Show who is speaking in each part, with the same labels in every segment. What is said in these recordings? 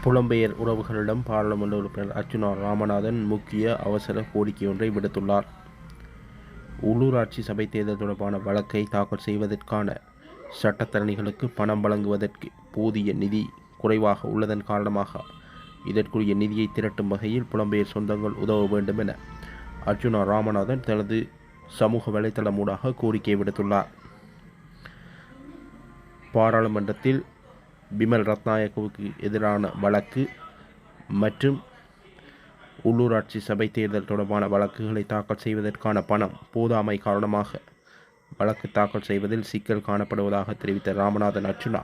Speaker 1: புலம்பெயர் உறவுகளிடம் பாராளுமன்ற உறுப்பினர் அர்ச்சுனா ராமநாதன் முக்கிய அவசர கோரிக்கை ஒன்றை விடுத்துள்ளார். உள்ளூராட்சி சபை தேர்தல் தொடர்பான வழக்கை தாக்கல் செய்வதற்கான சட்டத்தரணிகளுக்கு பணம் வழங்குவதற்கு போதிய நிதி குறைவாக உள்ளதன் காரணமாக இதற்குரிய நிதியை திரட்டும் வகையில் புலம்பெயர் சொந்தங்கள் உதவ வேண்டும் என அர்ச்சுனா ராமநாதன் தனது சமூக வலைதளம் ஊடாக கோரிக்கை விடுத்துள்ளார். பாராளுமன்றத்தில் பிமல் ரத்நாயக்கவுக்கு எதிரான வழக்கு மற்றும் உள்ளூராட்சி சபை தேர்தல் தொடர்பான வழக்குகளை தாக்கல் செய்வதற்கான பணம் போதாமை காரணமாக வழக்கு தாக்கல் செய்வதில் சிக்கல் காணப்படுவதாக தெரிவித்த ராமநாதன் அர்ச்சுனா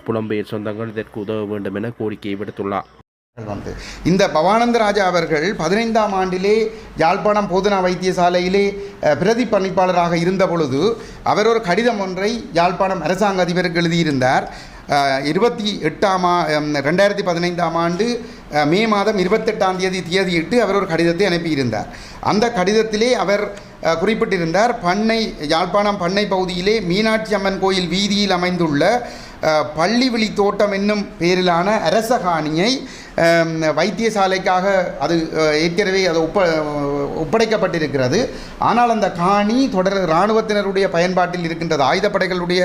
Speaker 1: புலம்பெயர் சொந்தங்கள் இதற்கு உதவ வேண்டும் என கோரிக்கையை விடுத்துள்ளார்.
Speaker 2: இந்த பவானந்தராஜா அவர்கள் 15ஆம் ஆண்டிலே யாழ்ப்பாணம் போதனா வைத்தியசாலையிலே பிரதி பணிப்பாளராக இருந்த பொழுது அவர் ஒரு கடிதம் ஒன்றை யாழ்ப்பாணம் அரசாங்க அதிபருக்கு எழுதியிருந்தார். 2015ஆம் ஆண்டு மே மாதம் 28ஆம் தேதியிட்டு அவர் ஒரு கடிதத்தை அனுப்பியிருந்தார். அந்த கடிதத்திலே அவர் குறிப்பிட்டிருந்தார், யாழ்ப்பாணம் பண்ணை பகுதியிலே மீனாட்சி அம்மன் கோயில் வீதியில் அமைந்துள்ள பள்ளிவிழி தோட்டம் என்னும் பேரிலான அரச காணியை வைத்தியசாலைக்காக அது ஏற்கனவே அது ஒப்படைக்கப்பட்டிருக்கிறது. ஆனால் அந்த காணி இராணுவத்தினருடைய பயன்பாட்டில் இருக்கின்றது, ஆயுதப்படைகளுடைய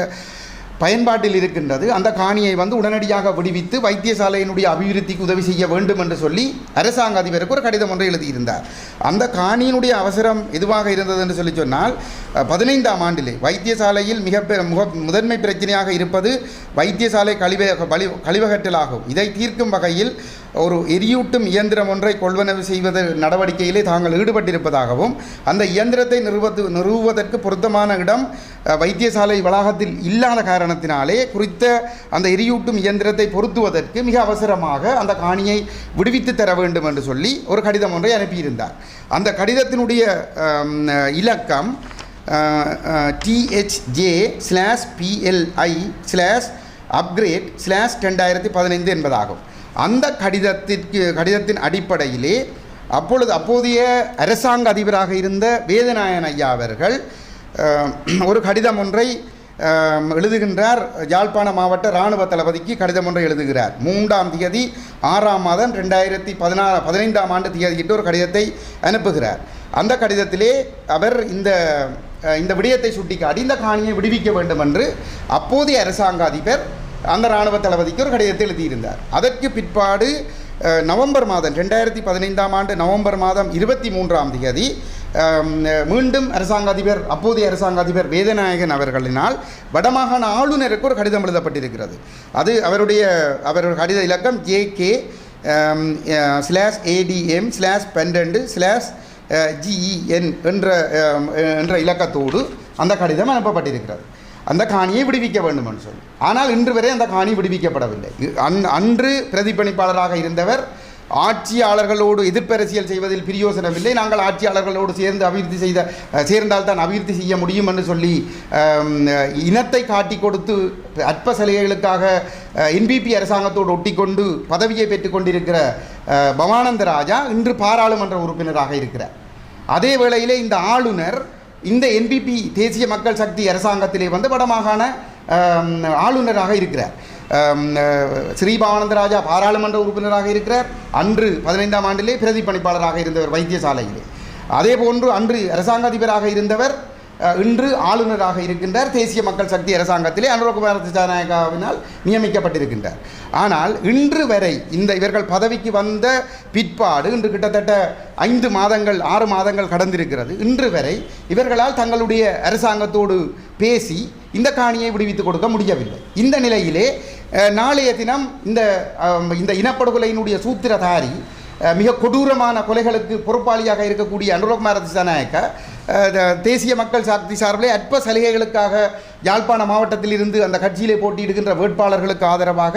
Speaker 2: பயன்பாட்டில் இருக்கின்றது. அந்த காணியை உடனடியாக விடுவித்து வைத்தியசாலையினுடைய அபிவிருத்திக்கு உதவி செய்ய வேண்டும் என்று சொல்லி அரசாங்க அதிபருக்கு ஒரு கடிதம் ஒன்றை எழுதியிருந்தார். அந்த காணியினுடைய அவசரம் எதுவாக இருந்தது என்று சொல்லி சொன்னால், 15ஆம் ஆண்டிலே வைத்தியசாலையில் முதன்மை பிரச்சனையாக இருப்பது வைத்தியசாலை கழிவகற்றலாகும். இதை தீர்க்கும் வகையில் ஒரு எரியூட்டும் இயந்திரம் ஒன்றை கொள்வனவு செய்வது நடவடிக்கையிலே தாங்கள் ஈடுபட்டிருப்பதாகவும், அந்த இயந்திரத்தை நிறுவுவதற்கு பொருத்தமான இடம் வைத்தியசாலை வளாகத்தில் இல்லாத காரணத்தினாலே குறித்த அந்த எரியூட்டும் இயந்திரத்தை பொருத்துவதற்கு மிக அவசரமாக அந்த காணியை விடுவித்து தர வேண்டும் என்று சொல்லி ஒரு கடிதம் ஒன்றை அனுப்பியிருந்தார். அந்த கடிதத்தினுடைய இலக்கம் THJ/PLI/upgrade/2015 என்பதாகும். அந்த கடிதத்தின் அடிப்படையிலே அப்போதைய அரசாங்க அதிபராக இருந்த வேதநாயகன் ஐயா அவர்கள் ஒரு கடிதம் ஒன்றை எழுதுகின்றார். யாழ்ப்பாண மாவட்ட இராணுவ தளபதிக்கு கடிதம் ஒன்றை எழுதுகிறார். 3ஆம் தேதி 6ஆம் மாதம் 2015ஆம் ஆண்டு தேதியிட்டு ஒரு கடிதத்தை அனுப்புகிறார். அந்த கடிதத்திலே அவர் இந்த விடயத்தை சுட்டிக்காட்டி இந்த காணியை விடுவிக்க வேண்டும் என்று அப்போதைய அரசாங்க அதிபர் அந்த இராணுவ தளபதிக்கு ஒரு கடிதத்தை எழுதியிருந்தார். அதற்கு பிற்பாடு நவம்பர் மாதம் 2015ஆம் ஆண்டு நவம்பர் மாதம் 23ஆம் தேதி மீண்டும் அப்போதைய அரசாங்க அதிபர் வேதநாயகன் அவர்களினால் வடமாகாண ஆளுநருக்கு ஒரு கடிதம் எழுதப்பட்டிருக்கிறது. அது அவர் கடித இலக்கம் JK/ADM/12/GEN என்ற இலக்கத்தோடு அந்த கடிதம் அனுப்பப்பட்டிருக்கிறது. அந்த காணியை விடுவிக்க வேண்டும் என்று சொல்லி. ஆனால் இன்று வரை அந்த காணி விடுவிக்கப்படவில்லை. அன்று பிரதிபலிப்பாளராக இருந்தவர் ஆட்சியாளர்களோடு எதிர்ப்பரசியல் செய்வதில் பிரயோசனமில்லை, நாங்கள் ஆட்சியாளர்களோடு சேர்ந்தால் தான் அபிவிருத்தி செய்ய முடியும் என்று சொல்லி இனத்தை காட்டி கொடுத்து அற்ப சலுகைகளுக்காக NPP அரசாங்கத்தோடு ஒட்டிக்கொண்டு பதவியை பெற்றுக்கொண்டிருக்கிற பவானந்தராஜா இன்று பாராளுமன்ற உறுப்பினராக இருக்கிறார். அதே வேளையிலே இந்த ஆளுநர் இந்த NPP தேசிய மக்கள் சக்தி அரசாங்கத்திலே வடமாகாண ஆளுநராக இருக்கிறார். ஸ்ரீ பவானந்தராஜா பாராளுமன்ற உறுப்பினராக இருக்கிறார். அன்று 15ஆம் ஆண்டிலே பிரதி பணிப்பாளராக இருந்தவர் வைத்தியசாலையிலே. அதே போன்று அன்று அரசாங்க அதிபராக இருந்தவர் இன்று ஆளுநராக இருக்கின்றார். தேசிய மக்கள் சக்தி அரசாங்கத்திலே அனுரகுமார திசாநாயக்காவினால் நியமிக்கப்பட்டிருக்கின்றார். ஆனால் இன்று வரை இவர்கள் பதவிக்கு வந்த பிற்பாடு இன்று கிட்டத்தட்ட 6 மாதங்கள் கடந்திருக்கிறது. இன்று வரை இவர்களால் தங்களுடைய அரசாங்கத்தோடு பேசி இந்த காணியை விடுவித்துக் கொடுக்க முடியவில்லை. இந்த நிலையிலே நாளைய தினம் இந்த இனப்படுகொலையினுடைய சூத்திரதாரி மிக கொடூரமான கொலைகளுக்கு பொறுப்பாளியாக இருக்கக்கூடிய அனுரகுமார திசாநாயக்கா தேசிய மக்கள் சக்தி சார்பிலே அற்ப சலுகைகளுக்காக யாழ்ப்பாண மாவட்டத்தில் இருந்து அந்த கட்சியிலே போட்டியிடுகின்ற வேட்பாளர்களுக்கு ஆதரவாக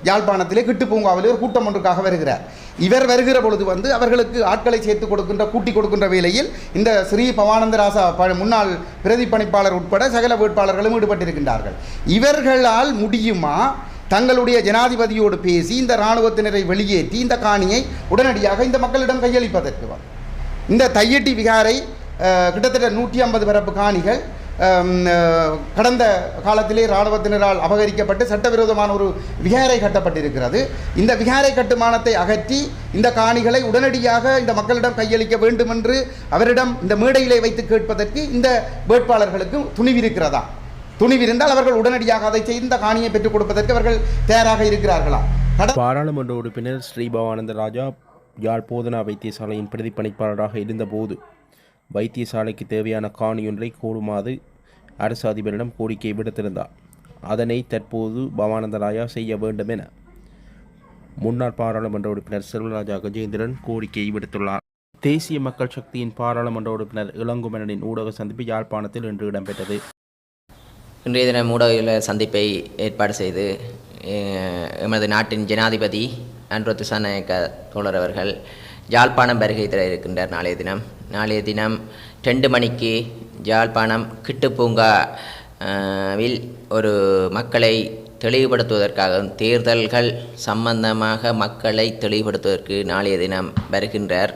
Speaker 2: யாழ்ப்பாணத்திலே கிட்டுப்பூங்காவிலே ஒரு கூட்டம் ஒன்றுக்காக வருகிறார். இவர் வருகிற பொழுது அவர்களுக்கு ஆட்களை சேர்த்து கூட்டி கொடுக்கின்ற வேளையில் இந்த ஸ்ரீ பவானந்தராஜா முன்னாள் பிரதி பணிப்பாளர் உட்பட சகல வேட்பாளர்களும் ஈடுபட்டிருக்கின்றார்கள். இவர்களால் முடியுமா தங்களுடைய ஜனாதிபதியோடு பேசி இந்த இராணுவத்தினரை வெளியேற்றி இந்த காணியை உடனடியாக இந்த மக்களிடம் கையளிப்பதற்கு இந்த தையட்டி விகாரை கிட்டத்தட்ட 150 பரப்பு காணிகள் கடந்த காலத்திலே இராணுவத்தினரால் அபகரிக்கப்பட்டு சட்டவிரோதமான ஒரு விகாரை கட்டப்பட்டிருக்கிறது. இந்த விகாரை கட்டுமானத்தை அகற்றி இந்த காணிகளை உடனடியாக இந்த மக்களிடம் கையளிக்க வேண்டும் என்று அவரிடம் இந்த மேடையிலே வைத்து கேட்பதற்கு இந்த வேட்பாளர்களுக்கு துணிவிருக்கிறதா? துணிவிருந்தால் அவர்கள் உடனடியாக அதை செய்து இந்த காணியை பெற்றுக் கொடுப்பதற்கு அவர்கள் தயாராக இருக்கிறார்களா?
Speaker 1: பாராளுமன்ற உறுப்பினர் ஸ்ரீ பவானந்த ராஜா யாழ் போதனா வைத்தியசாலையின் பிரதிப்பணிப்பாளராக இருந்தபோது வைத்தியசாலைக்கு தேவையான காணியொன்றை கோருமாறு அரசு அதிபரிடம் கோரிக்கை விடுத்திருந்தார். அதனை தற்போது பவானந்த ராஜா செய்ய வேண்டும் என முன்னாள் பாராளுமன்ற உறுப்பினர் செல்வராஜா கஜேந்திரன் கோரிக்கையை விடுத்துள்ளார். தேசிய மக்கள் சக்தியின் பாராளுமன்ற உறுப்பினர் இளங்குமரனின் ஊடக சந்திப்பு யாழ்ப்பாணத்தில் இன்று இடம்பெற்றது.
Speaker 3: இன்றைய தினம் ஊடக சந்திப்பை ஏற்பாடு செய்து எமது நாட்டின் ஜனாதிபதி அன்ரோத்து சநாயக்க தோழர் அவர்கள் யாழ்ப்பாணம் வருகை தர இருக்கின்றார். நாளைய தினம் 2 மணிக்கு யாழ்ப்பாணம் கிட்டுப்பூங்காவில் ஒரு மக்களை தெளிவுபடுத்துவதற்காக தேர்தல்கள் சம்பந்தமாக மக்களை தெளிவுபடுத்துவதற்கு நாளைய தினம் வருகின்றார்.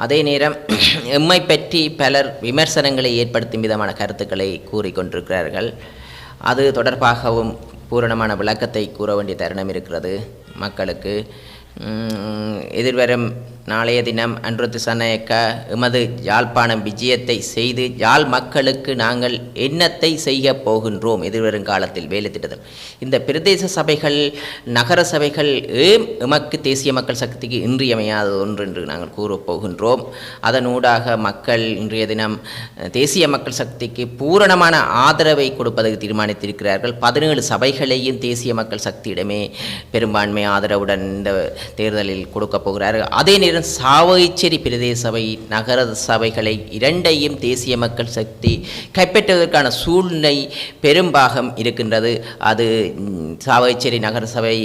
Speaker 3: அதே நேரம் எம்மை பற்றி பலர் விமர்சனங்களை ஏற்படுத்தும் விதமான கருத்துக்களை கூறிக்கொண்டிருக்கிறார்கள். அது தொடர்பாகவும் பூரணமான விளக்கத்தை கூற வேண்டிய தருணம் இருக்கிறது மக்களுக்கு. எதிர்வரும் நாளைய தினம் அன்ரோத்து சநாயக்க எமது யாழ்ப்பாணம் விஜயத்தை செய்து யாழ் மக்களுக்கு நாங்கள் என்னத்தை செய்ய போகின்றோம் எதிர்வரும் காலத்தில் வேலை திட்டத்தில் இந்த பிரதேச சபைகள் நகர சபைகள் எமக்கு தேசிய மக்கள் சக்திக்கு இன்றியமையாத ஒன்று என்று நாங்கள் கூறப்போகின்றோம். அதனூடாக மக்கள் இன்றைய தினம் தேசிய மக்கள் சக்திக்கு பூரணமான ஆதரவை கொடுப்பதற்கு தீர்மானித்திருக்கிறார்கள். 17 சபைகளையும் தேசிய மக்கள் சக்தியிடமே பெரும்பான்மை ஆதரவுடன் இந்த தேர்தலில் கொடுக்கப் போகிறார்கள். அதே நேரம் சாவகச்சேரி பிரதேச சபை நகர சபைகளை இரண்டையும் தேசிய மக்கள் சக்தி கைப்பற்றுவதற்கான சூழ்நிலை பெரும்பாகம் இருக்கின்றது. அது சாவகச்சேரி நகர சபை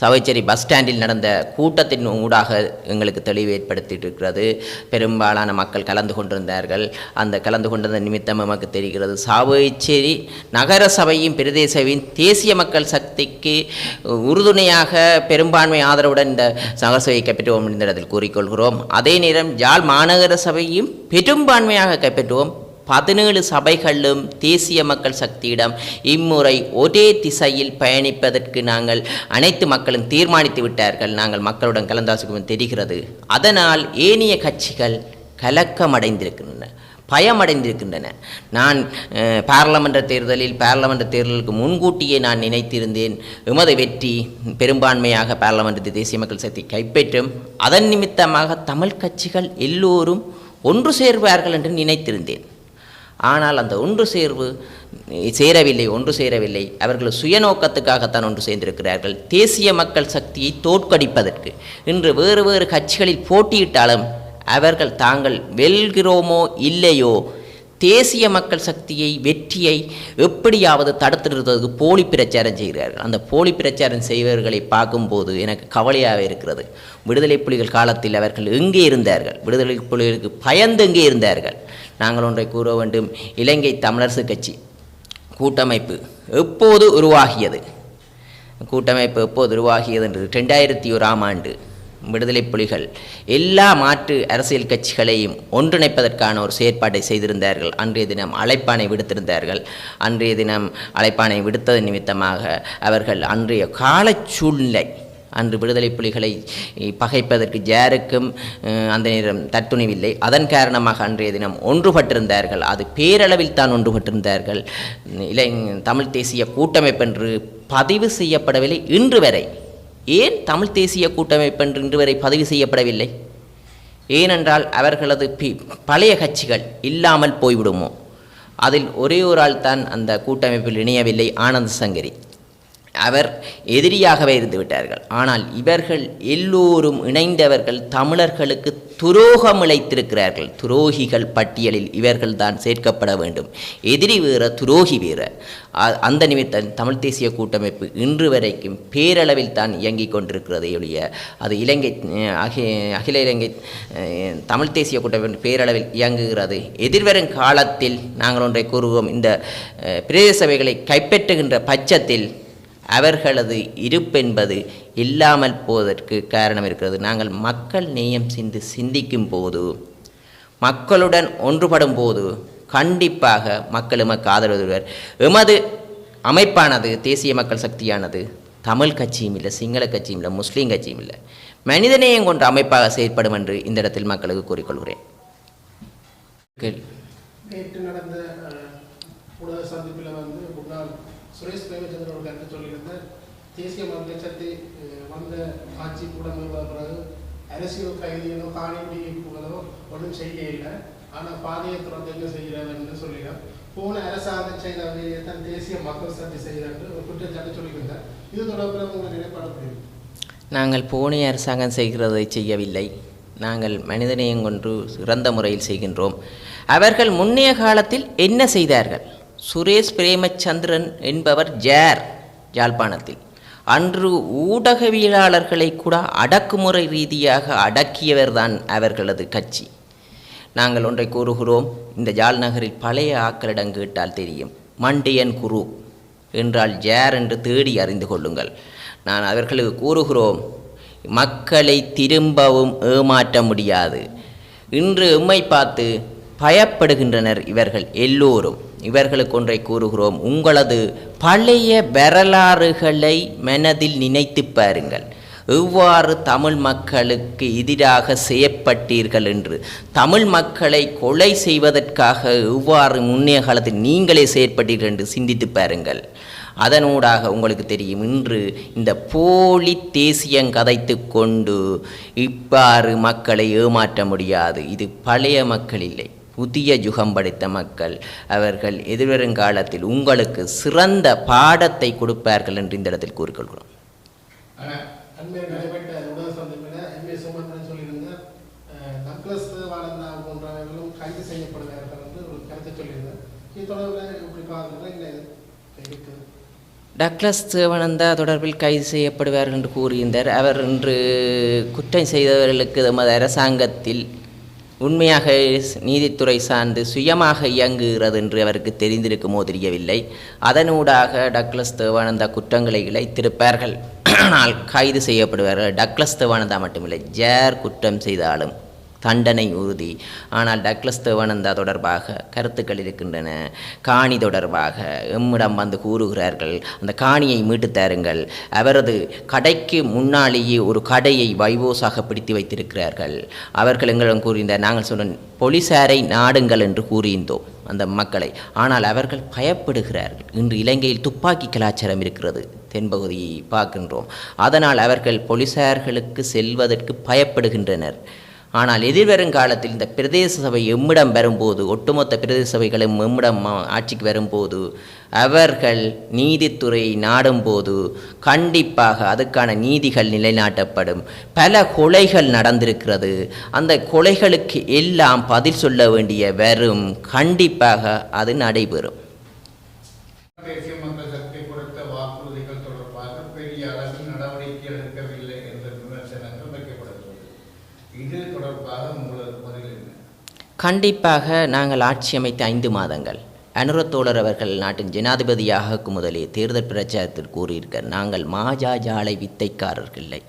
Speaker 3: சாவகச்சேரி பஸ் ஸ்டாண்டில் நடந்த கூட்டத்தின் ஊடாக எங்களுக்கு தெளிவு ஏற்படுத்தியிருக்கிறது. பெரும்பாலான மக்கள் கலந்து கொண்டிருந்தார்கள். அந்த கலந்து கொண்டதன் நிமித்தம் நமக்கு தெரிகிறது சாவகச்சேரி நகர சபையும் பிரதேச சபையும் தேசிய மக்கள் சக்திக்கு உறுதுணையாக பெரும்பான்மை ஆதரவுடன் இந்த நகர சபையை கைப்பற்றுவோம் என்ற இடத்தில் கூறிக்கொள்கிறோம். அதே நேரம் யாழ் மாநகர சபையும் பெரும்பான்மையாக கைப்பற்றுவோம். 17 சபைகளும் தேசிய மக்கள் சக்தியிடம் இம்முறை ஒரே திசையில் பயணிப்பதற்கு நாங்கள் அனைத்து மக்களும் தீர்மானித்து விட்டார்கள். நாங்கள் மக்களுடன் கலந்தாசிக்கும் தெரிகிறது. அதனால் ஏனைய கட்சிகள் கலக்கமடைந்திருக்கின்றன, பயமடைந்திருக்கின்றன. நான் பாராளுமன்ற தேர்தலுக்கு முன்கூட்டியே நான் நினைத்திருந்தேன் எமது வெற்றி பெரும்பான்மையாக பாராளுமன்றத்தை தேசிய மக்கள் சக்தி கைப்பற்றும், அதன் நிமித்தமாக தமிழ் கட்சிகள் எல்லோரும் ஒன்று சேர்வார்கள் என்று நினைத்திருந்தேன். ஆனால் அந்த ஒன்று சேரவில்லை. அவர்கள் சுயநோக்கத்துக்காகத்தான் ஒன்று சேர்ந்திருக்கிறார்கள். தேசிய மக்கள் சக்தியை தோற்கடிப்பதற்கு இன்று வேறு கட்சிகளில் போட்டியிட்டாலும் அவர்கள் தாங்கள் வெல்கிறோமோ இல்லையோ தேசிய மக்கள் சக்தியை வெற்றியை எப்படியாவது தடுத்து நிறுத்துவதற்கு போலி பிரச்சாரம் செய்கிறார்கள். அந்த போலி பிரச்சாரம் செய்வர்களை பார்க்கும்போது எனக்கு கவலையாக இருக்கிறது. விடுதலை புலிகள் காலத்தில் அவர்கள் எங்கே இருந்தார்கள்? விடுதலை புலிகளுக்கு பயந்து எங்கே இருந்தார்கள்? நாங்கள் ஒன்றை கூற வேண்டும். இலங்கை தமிழரசு கட்சி கூட்டமைப்பு எப்போது உருவாகியது என்று 2001ஆம் ஆண்டு விடுதலை புலிகள் எல்லா மாற்று அரசியல் கட்சிகளையும் ஒன்றிணைப்பதற்கான ஒரு செயற்பாட்டை செய்திருந்தார்கள். அன்றைய தினம் அழைப்பானை விடுத்ததன் நிமித்தமாக அவர்கள் அன்றைய கால சூழ்நிலை அன்று விடுதலை புலிகளை பகைப்பதற்கு யாருக்கும் அந்த நேரம் தத்துணிவில்லை. அதன் காரணமாக அன்றைய தினம் ஒன்றுபட்டிருந்தார்கள். அது பேரளவில் தான் ஒன்றுபட்டிருந்தார்கள். தமிழ் தேசிய கூட்டமைப்பு என்று பதிவு செய்யப்படவில்லை இன்று வரை. ஏன் தமிழ் தேசிய கூட்டமைப்பு என்று இன்று வரை பதிவு செய்யப்படவில்லை? ஏனென்றால் அவர்களது பழைய கட்சிகள் இல்லாமல் போய்விடுமோ? அதில் ஒரே ஒரு ஆள் தான் அந்த கூட்டமைப்பில் இணையவில்லை, ஆனந்த சங்கரி. அவர் எதிரியாகவே இருந்து விட்டார்கள். ஆனால் இவர்கள் எல்லோரும் இணைந்தவர்கள் தமிழர்களுக்கு துரோகம் இழைத்திருக்கிறார்கள். துரோகிகள் பட்டியலில் இவர்கள் தான் சேர்க்கப்பட வேண்டும். எதிரி வேற, துரோகி வேற. அந்த நிமித்தம் தமிழ் தேசிய கூட்டமைப்பு இன்று வரைக்கும் பேரளவில் தான் இயங்கிக் கொண்டிருக்கிறதை ஒழிய அது அகில இலங்கை தமிழ் தேசிய கூட்டமைப்பு பேரளவில் இயங்குகிறது. எதிர்வரும் காலத்தில் நாங்கள் ஒன்றை கூறுவோம். இந்த பிரதேச சபைகளை கைப்பற்றுகின்ற பட்சத்தில் அவர்களது இருப்பென்பது இல்லாமல் போவதற்கு காரணம் இருக்கிறது. நாங்கள் மக்கள் நேயம் சிந்திக்கும் போது, மக்களுடன் ஒன்றுபடும் போது கண்டிப்பாக மக்கள் எமக்கு ஆதரவு தருவர். எமது அமைப்பானது தேசிய மக்கள் சக்தியானது தமிழ் கட்சியும் இல்லை, சிங்கள கட்சியும் இல்லை, முஸ்லீம் கட்சியும் இல்லை, மனிதநேயம் கொண்ட அமைப்பாக செயற்படும் என்று இந்த இடத்தில் மக்களுக்கு கூறிக்கொள்கிறேன்.
Speaker 4: நேற்று நடந்த ஊடக சந்திப்பில் முன்னாள் சுரேஷ் பிரேமச்சந்திரன் ஒரு கருத்து சொல்லியிருந்த தேசிய மக்கள் சக்தி வந்த ஆட்சி கூட பிறகு அரசியல் கைதிகளோ காணிப்பிடிகளோ ஒன்றும் செய்ய இல்லை, ஆனால் பாதையை துறந்து என்ன செய்கிறாங்கன்னு சொல்லிடும். போன அரசாங்கம் செய்த தான் தேசிய மக்கள் சக்தி செய்கிறாங்க ஒரு குற்றச்சாட்டு சொல்லியிருந்தார். இது தொடர்பில் உங்கள் நிலைப்பாடு?
Speaker 3: நாங்கள் போனி அரசாங்கம் செய்கிறதை செய்யவில்லை, நாங்கள் மனிதநேயம் கொண்டு சிறந்த முறையில் செய்கின்றோம். அவர்கள் முன்னைய காலத்தில் என்ன செய்தார்கள்? சுரேஷ் பிரேமச்சந்திரன் என்பவர் யாழ்ப்பாணத்தில் அன்று ஊடகவியலாளர்களை கூட அடக்குமுறை ரீதியாக அடக்கியவர் தான் அவர்களது கட்சி. நாங்கள் ஒன்றை கூறுகிறோம், இந்த யாழ் நகரில் பழைய ஆக்களிடம் கேட்டால் தெரியும், மண்டியன் குரு என்றால் ஜேர் என்று தேடி அறிந்து கொள்ளுங்கள். நான் அவர்களுக்கு கூறுகிறோம், மக்களை திரும்பவும் ஏமாற்ற முடியாது. இன்று எம்மை பார்த்து பயப்படுகின்றனர் இவர்கள் எல்லோரும். இவர்களுக்கு ஒன்றை கூறுகிறோம், உங்களது பழைய வரலாறுகளை மனதில் நினைத்து பாருங்கள். எவ்வாறு தமிழ் மக்களுக்கு எதிராக செய்யப்பட்டீர்கள் என்று, தமிழ் மக்களை கொலை செய்வதற்காக எவ்வாறு முன்னைய காலத்தில் நீங்களே செயற்பட்டீர்கள் என்று சிந்தித்து பாருங்கள். அதனூடாக உங்களுக்கு தெரியும், இன்று இந்த போலி தேசியம் கதைத்து கொண்டு இவ்வாறு மக்களை ஏமாற்ற முடியாது. இது பழைய மக்கள் இல்லை, புதிய யுகம் படைத்த மக்கள். அவர்கள் எதிர்வருங்காலத்தில் உங்களுக்கு சிறந்த பாடத்தை கொடுப்பார்கள் என்று இந்த இடத்தில் கூறிக்கொள்கிறோம்.
Speaker 4: அண்மையில் நடைபெற்ற ஊடக சந்திப்பில் எம்.ஏ. சுமந்திரன் சொல்லியிருந்தார், டக்ளஸ் தேவானந்தா போன்றவர்களும் கைது செய்யப்படுவார்கள் என்று ஒரு கருத்தை சொல்லியிருந்தார். இது தொடர்பில் எப்படி பார்க்குறேன் இல்லை இருக்குது?
Speaker 3: டக்ளஸ் தேவானந்தா தொடர்பில் கைது செய்யப்படுவார்கள் என்று கூறியிருந்தார். அவர் இன்று குற்றம் செய்தவர்களுக்கு நமது அரசாங்கத்தில் உண்மையாக நீதித்துறை சார்ந்து சுயமாக இயங்குகிறது என்று அவருக்கு தெரிந்திருக்குமோ தெரியவில்லை. அதனூடாக டக்ளஸ் தேவானந்தா குற்றங்களை இழைத்திருப்பார்கள், ஆனால் கைது செய்யப்படுவார்கள். டக்ளஸ் தேவானந்தா மட்டுமில்லை, ஜேர் குற்றம் செய்தாலும் தண்டனை உறுதி. ஆனால் டக்ளஸ் தேவானந்தா தொடர்பாக கருத்துக்கள் இருக்கின்றன. காணி தொடர்பாக எம்மிடம் வந்து கூறுகிறார்கள், அந்த காணியை மீட்டு தாருங்கள். அவரது கடைக்கு முன்னாலேயே ஒரு கடையை வைவோஸாக பிடித்து வைத்திருக்கிறார்கள். அவர்கள் எங்களிடம் கூறியிருந்தார், நாங்கள் சொன்ன போலீசாரை நாடுங்கள் என்று கூறியிருந்தோம் அந்த மக்களை. ஆனால் அவர்கள் பயப்படுகிறார்கள். இன்று இலங்கையில் துப்பாக்கி கலாச்சாரம் இருக்கிறது, தென்பகுதியை பார்க்கின்றோம். அதனால் அவர்கள் போலீசார்களுக்கு செல்வதற்கு பயப்படுகின்றனர். ஆனால் எதிர்வருங்காலத்தில் இந்த பிரதேச சபை எம்மிடம் வரும்போது, ஒட்டுமொத்த பிரதேச சபைகளும் எம்மிடம் ஆட்சிக்கு வரும்போது, அவர்கள் நீதித்துறையை நாடும்போது கண்டிப்பாக அதுக்கான நீதிகள் நிலைநாட்டப்படும். பல கொலைகள் நடந்திருக்கிறது, அந்த கொலைகளுக்கு எல்லாம் பதில் சொல்ல வேண்டிய வரும். கண்டிப்பாக அது நடைபெறும்.
Speaker 5: தேசிய மக்கள் சக்தி கொடுத்த வாக்குறுதிகள் தொடர்பாக பெரிய அளவில் நடவடிக்கை எடுக்கவில்லை என்ற விமர்சனங்கள் வைக்கப்படுகிறது. இது தொடர்பாக உங்களது பதில் என்ன?
Speaker 3: கண்டிப்பாக நாங்கள் ஆட்சி அமைத்த 5 மாதங்கள் அனுரத்தோழர் அவர்கள் நாட்டின் ஜனாதிபதியாக முதலே தேர்தல் பிரச்சாரத்தில் கூறியிருக்கார், நாங்கள் மாஜாஜாலை வித்தைக்காரர்கள் இல்லை,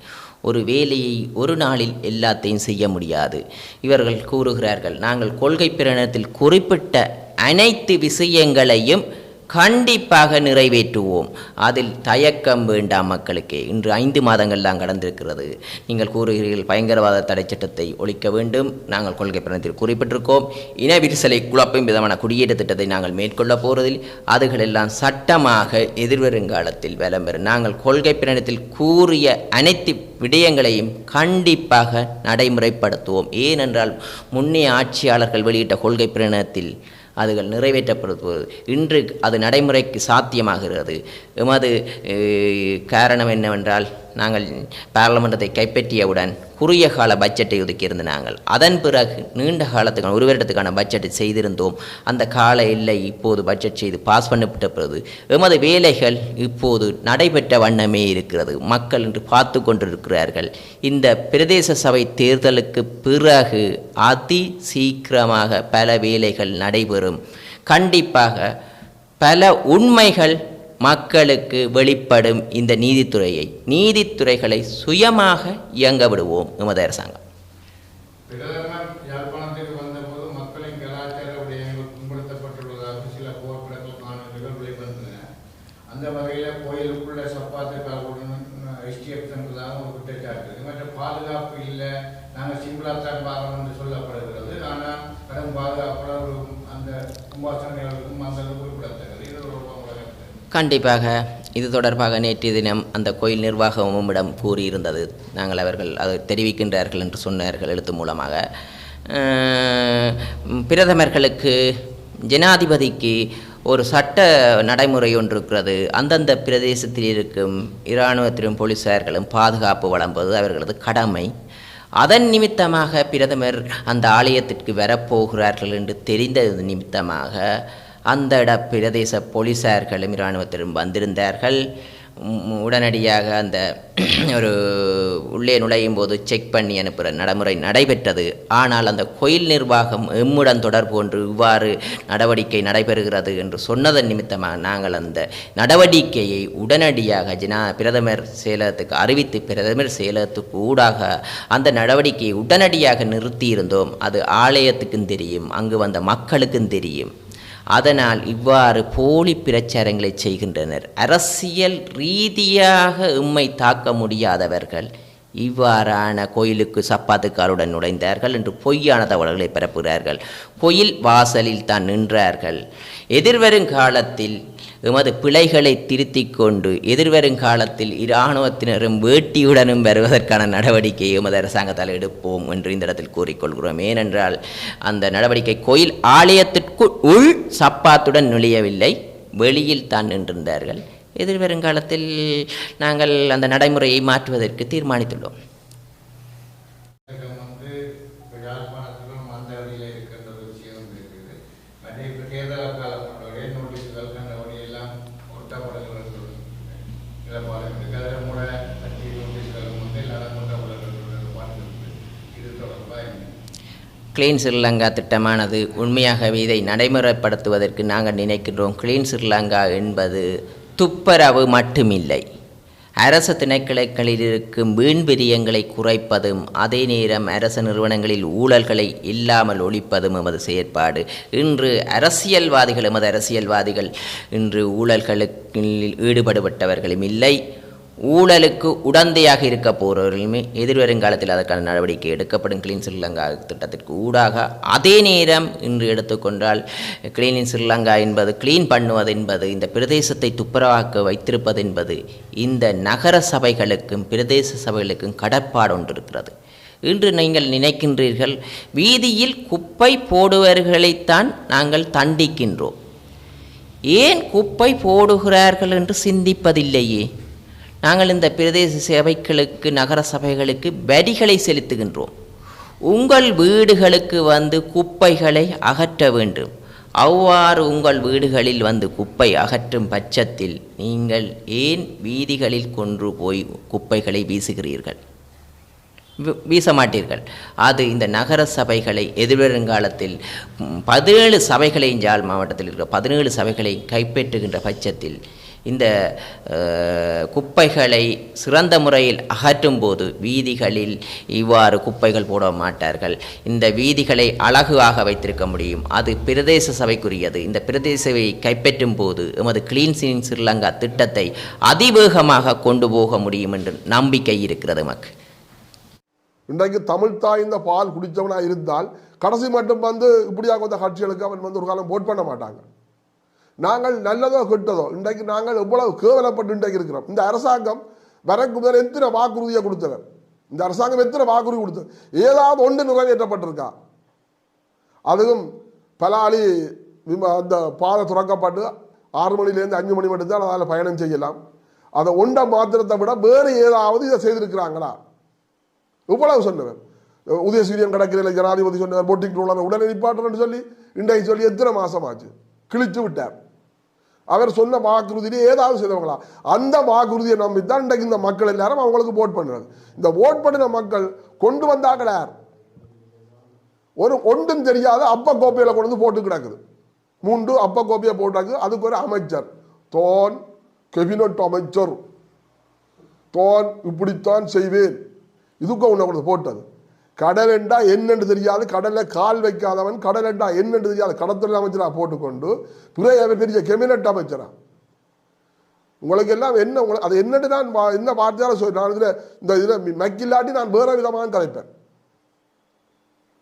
Speaker 3: ஒரு வேலையை ஒரு நாளில் எல்லாத்தையும் செய்ய முடியாது. இவர்கள் கூறுகிறார்கள், நாங்கள் கொள்கை பிரகடனத்தில் குறிப்பிட்ட அனைத்து விஷயங்களையும் கண்டிப்பாக நிறைவேற்றுவோம், அதில் தயக்கம் வேண்டாம் மக்களுக்கு. இன்று 5 மாதங்கள் தான் கடந்திருக்கிறது. நீங்கள் கூறுகிறீர்கள் பயங்கரவாத தடை சட்டத்தை ஒழிக்க வேண்டும், நாங்கள் கொள்கை பிரகடனத்தில் குறிப்பிட்டிருக்கோம். இன விரிசலை குழப்பும் விதமான குடியேற்ற திட்டத்தை நாங்கள் மேற்கொள்ளப் போவதில் அதுகளெல்லாம் சட்டமாக எதிர்வருங்காலத்தில் வலம் பெறும். நாங்கள் கொள்கை பிரகடனத்தில் கூறிய அனைத்து விடயங்களையும் கண்டிப்பாக நடைமுறைப்படுத்துவோம். ஏனென்றால் முன்னைய ஆட்சியாளர்கள் வெளியிட்ட கொள்கை பிரகடனத்தில் அதுகள் நிறைவேற்றப்படுவது இன்று அது நடைமுறைக்கு சாத்தியமாகிறது. எமது காரணம் என்னவென்றால், நாங்கள் பாராளுமன்றத்தை கைப்பற்றியவுடன் குறுகிய கால பட்ஜெட்டை ஒதுக்கியிருந்த நாங்கள் அதன் பிறகு நீண்ட காலத்துக்கான 1 வருடத்துக்கான பட்ஜெட்டை செய்திருந்தோம். அந்த கால எல்லை இப்போது பட்ஜெட் செய்து பாஸ் பண்ணப்பட்ட பிறகு எமது வேலைகள் இப்போது நடைபெற்ற வண்ணமே இருக்கிறது. மக்கள் இன்று பார்த்து கொண்டிருக்கிறார்கள். இந்த பிரதேச சபை தேர்தலுக்கு பிறகு அதி சீக்கிரமாக பல வேலைகள் நடைபெறும். கண்டிப்பாக பல உண்மைகள் மக்களுக்கு வெளிப்படும். இந்த நீதித்துறைகளை சுயமாக இயங்க விடுவோம் எமது அரசாங்கம்.
Speaker 5: பிரதமர் யாழ்ப்பாணத்துக்கு வந்தபோது மக்களின் கலாச்சார விடயங்கள் முன்படுத்த மற்ற பாதுகாப்பு இல்லை, நாங்கள் சிம்பிளாத்தான் பார்க்கணும் என்று சொல்லப்படுகிறது. ஆனால் கடும் பாதுகாப்பாளர்களும் அந்த கும்பாசனைகளுக்கும் அந்த குறிப்பிடத்தக்கது. இது ஒரு
Speaker 3: கண்டிப்பாக இது தொடர்பாக நேற்றைய தினம் அந்த கோயில் நிர்வாகமிடம் கூறியிருந்தது. நாங்கள் அவர்கள் அதை தெரிவிக்கின்றார்கள் என்று சொன்னார்கள் எழுத்து மூலமாக. பிரதமர்களுக்கு ஜனாதிபதிக்கு ஒரு சட்ட நடைமுறை ஒன்று இருக்கிறது. அந்தந்த பிரதேசத்தில் இருக்கும் இராணுவத்திலும் போலீசார்களும் பாதுகாப்பு வழங்குவது அவர்களது கடமை. அதன் நிமித்தமாக பிரதமர் அந்த ஆலயத்திற்கு வரப்போகிறார்கள் என்று தெரிந்த நிமித்தமாக அந்த பிரதேச போலீசார்களும் இராணுவத்திலும் வந்திருந்தார்கள். உடனடியாக அந்த ஒரு உள்ளே நுழையும் போது செக் பண்ணி அனுப்புகிற நடைமுறை நடைபெற்றது. ஆனால் அந்த கோயில் நிர்வாகம் எம்முடன் தொடர்பு கொண்டு இவ்வாறு நடவடிக்கை நடைபெறுகிறது என்று சொன்னதன் நிமித்தமாக நாங்கள் அந்த நடவடிக்கையை உடனடியாக பிரதமர் செயலகத்துக்கு அறிவித்து பிரதமர் செயலகத்துக்கு ஊடாக அந்த நடவடிக்கையை உடனடியாக நிறுத்தியிருந்தோம். அது ஆலயத்துக்கும் தெரியும், அங்கு வந்த மக்களுக்கும் தெரியும். அதனால் இவ்வாறு போலி பிரச்சாரங்களை செய்கின்றனர். அரசியல் ரீதியாக எம்மை தாக்க முடியாதவர்கள் இவ்வாறான கோயிலுக்கு சப்பாத்துக்காருடன் நுழைந்தார்கள் என்று பொய்யான தகவல்களை பரப்புகிறார்கள். கோயில் வாசலில் தான் நின்றார்கள். எதிர்வருங்காலத்தில் எமது பிழைகளை திருத்திக் கொண்டு எதிர்வருங்காலத்தில் இராணுவத்தினரும் வேட்டியுடனும் வருவதற்கான நடவடிக்கையை எமது அரசாங்கத்தால் எடுப்போம் என்று இந்த இடத்தில் கூறிக்கொள்கிறோம். ஏனென்றால் அந்த நடவடிக்கை கோயில் ஆலயத்திற்குள் உள் சப்பாத்துடன் நுழையவில்லை, வெளியில் தான் நின்றிருந்தார்கள். எதிர்வருங்காலத்தில் நாங்கள் அந்த நடைமுறையை மாற்றுவதற்கு தீர்மானித்துள்ளோம். கிளீன் ஸ்ரீலங்கா திட்டமானது உண்மையாகவே இதை நடைமுறைப்படுத்துவதற்கு நாங்கள் நினைக்கின்றோம். கிளீன் ஸ்ரீலங்கா என்பது துப்புரவு மட்டுமில்லை, அரசு திணைக்களங்களில் இருக்கும் வீண் விரியங்களை குறைப்பதும் அதே நேரம் அரசு நிறுவனங்களில் ஊழல்களை இல்லாமல் ஒழிப்பதும் எமது செயற்பாடு. இன்று எமது அரசியல்வாதிகள் இன்று ஊழல்களுக்கு ஈடுபடுபட்டவர்களும் இல்லை, ஊழலுக்கு உடந்தையாக இருக்க போகிறவர்களுமே எதிர்வருங்காலத்தில் அதற்கான நடவடிக்கை எடுக்கப்படும் கிளீன் ஸ்ரீலங்கா திட்டத்திற்கு ஊடாக. அதே நேரம் இன்று எடுத்துக்கொண்டால் கிளீன் ஸ்ரீலங்கா என்பது கிளீன் பண்ணுவது என்பது இந்த பிரதேசத்தை துப்புரவாக்க வைத்திருப்பது என்பது இந்த நகர சபைகளுக்கும் பிரதேச சபைகளுக்கும் கடற்பாடு ஒன்று இருக்கிறது. இன்று நீங்கள் நினைக்கின்றீர்கள் வீதியில் குப்பை போடுவர்களைத்தான் நாங்கள் தண்டிக்கின்றோம், ஏன் குப்பை போடுகிறார்கள் என்று சிந்திப்பதில்லையே. நாங்கள் இந்த பிரதேச சபைகளுக்கு நகர சபைகளுக்கு வரிகளை செலுத்துகின்றோம். உங்கள் வீடுகளுக்கு வந்து குப்பைகளை அகற்ற வேண்டும். அவ்வாறு உங்கள் வீடுகளில் வந்து குப்பை அகற்றும் பட்சத்தில் நீங்கள் ஏன் வீதிகளில் கொண்டு போய் குப்பைகளை வீசுகிறீர்கள்? வீச மாட்டீர்கள். அது இந்த நகர சபைகளை எதிர்வருங்காலத்தில் 17 சபைகளை யாழ் மாவட்டத்தில் இருக்கிற 17 சபைகளை கைப்பற்றுகின்ற பட்சத்தில் இந்த குப்பைகளை சிறந்த முறையில் அகற்றும் போது வீதிகளில் இவ்வாறு குப்பைகள் போட மாட்டார்கள். இந்த வீதிகளை அழகாக வைத்திருக்க முடியும். அது பிரதேச சபைக்குரியது. இந்த பிரதேச சபையை கைப்பற்றும் போது எமது கிளீன் ஸ்ரீலங்கா திட்டத்தை அதிவேகமாக கொண்டு போக முடியும் என்று நம்பிக்கை இருக்கிறது நமக்கு.
Speaker 6: இன்றைக்கு தமிழ் தாய் இந்த பால் குடித்தவனாக இருந்தால் கடைசி மட்டும் இப்படியாக வந்த கட்சிகளுக்கு அவன் ஒரு காலம் போட் பண்ண மாட்டாங்க. நாங்கள் நல்லதோ கெட்டதோ இன்றைக்கு நாங்கள் எவ்வளவு கேவலப்பட்டு இன்றைக்கு இருக்கிறோம். இந்த அரசாங்கம் வரக்கு முதல் எத்தனை வாக்குறுதியை கொடுத்தவர், இந்த அரசாங்கம் எத்தனை வாக்குறுதி கொடுத்தது, ஏதாவது ஒன்று நிறைவேற்றப்பட்டிருக்கா? அதுவும் பலாலி அந்த பாதை துறக்கப்பட்டு 6 மணிலேருந்து 5 மணி மட்டும்தான் அதில் பயணம் செய்யலாம். அதை ஒன்றை மாத்திரத்தை விட வேறு ஏதாவது இதை செய்திருக்கிறாங்களா? இவ்வளவு சொன்னவர். உதயசூரியன் கடற்கரையில் ஜனாதிபதி சொன்னவர் போட்டிங் ரோலரை உடனே நிப்பாட்டணும்னு சொல்லி இன்றைக்கு சொல்லி எத்தனை மாசமாச்சு, கிழிச்சு விட்டார். அவர் சொன்ன வாக்குறுதியிலே ஏதாவது செய்தவங்களா? அந்த வாக்குறுதியை நம்பித்தான் இன்றைக்கு இந்த மக்கள் எல்லாரும் அவங்களுக்கு ஓட் பண்ணுறது. இந்த ஓட் பண்ணின மக்கள் கொண்டு வந்தாங்கள ஒரு ஒன்றும் தெரியாத அப்ப கோப்பையில் கொண்டு வந்து போட்டு கிடக்குது. 3 அப்ப கோப்பையை போட்டாங்க. அதுக்கு ஒரு அமைச்சர் தோன் கெபினட் அமைச்சர் தோன் இப்படித்தான் செய்வேன், இதுக்கு உன்னை கொண்டு போட்டது. கடல் என்றா என்னென்று தெரியாது, கடலில் கால் வைக்காதவன் கடல் என்றா என்னென்று தெரியாது கடற்தொழில் அமைச்சராக போட்டுக்கொண்டு பிறகு அவர் பெரிய கெபினட் அமைச்சரா உங்களுக்கு எல்லாம் என்ன அது என்னட்டு நான் என்ன வார்த்தையால சொல்லி நான் இதில் மெக்கில்லாட்டி நான் வேற விதமாக கதைப்பேன்.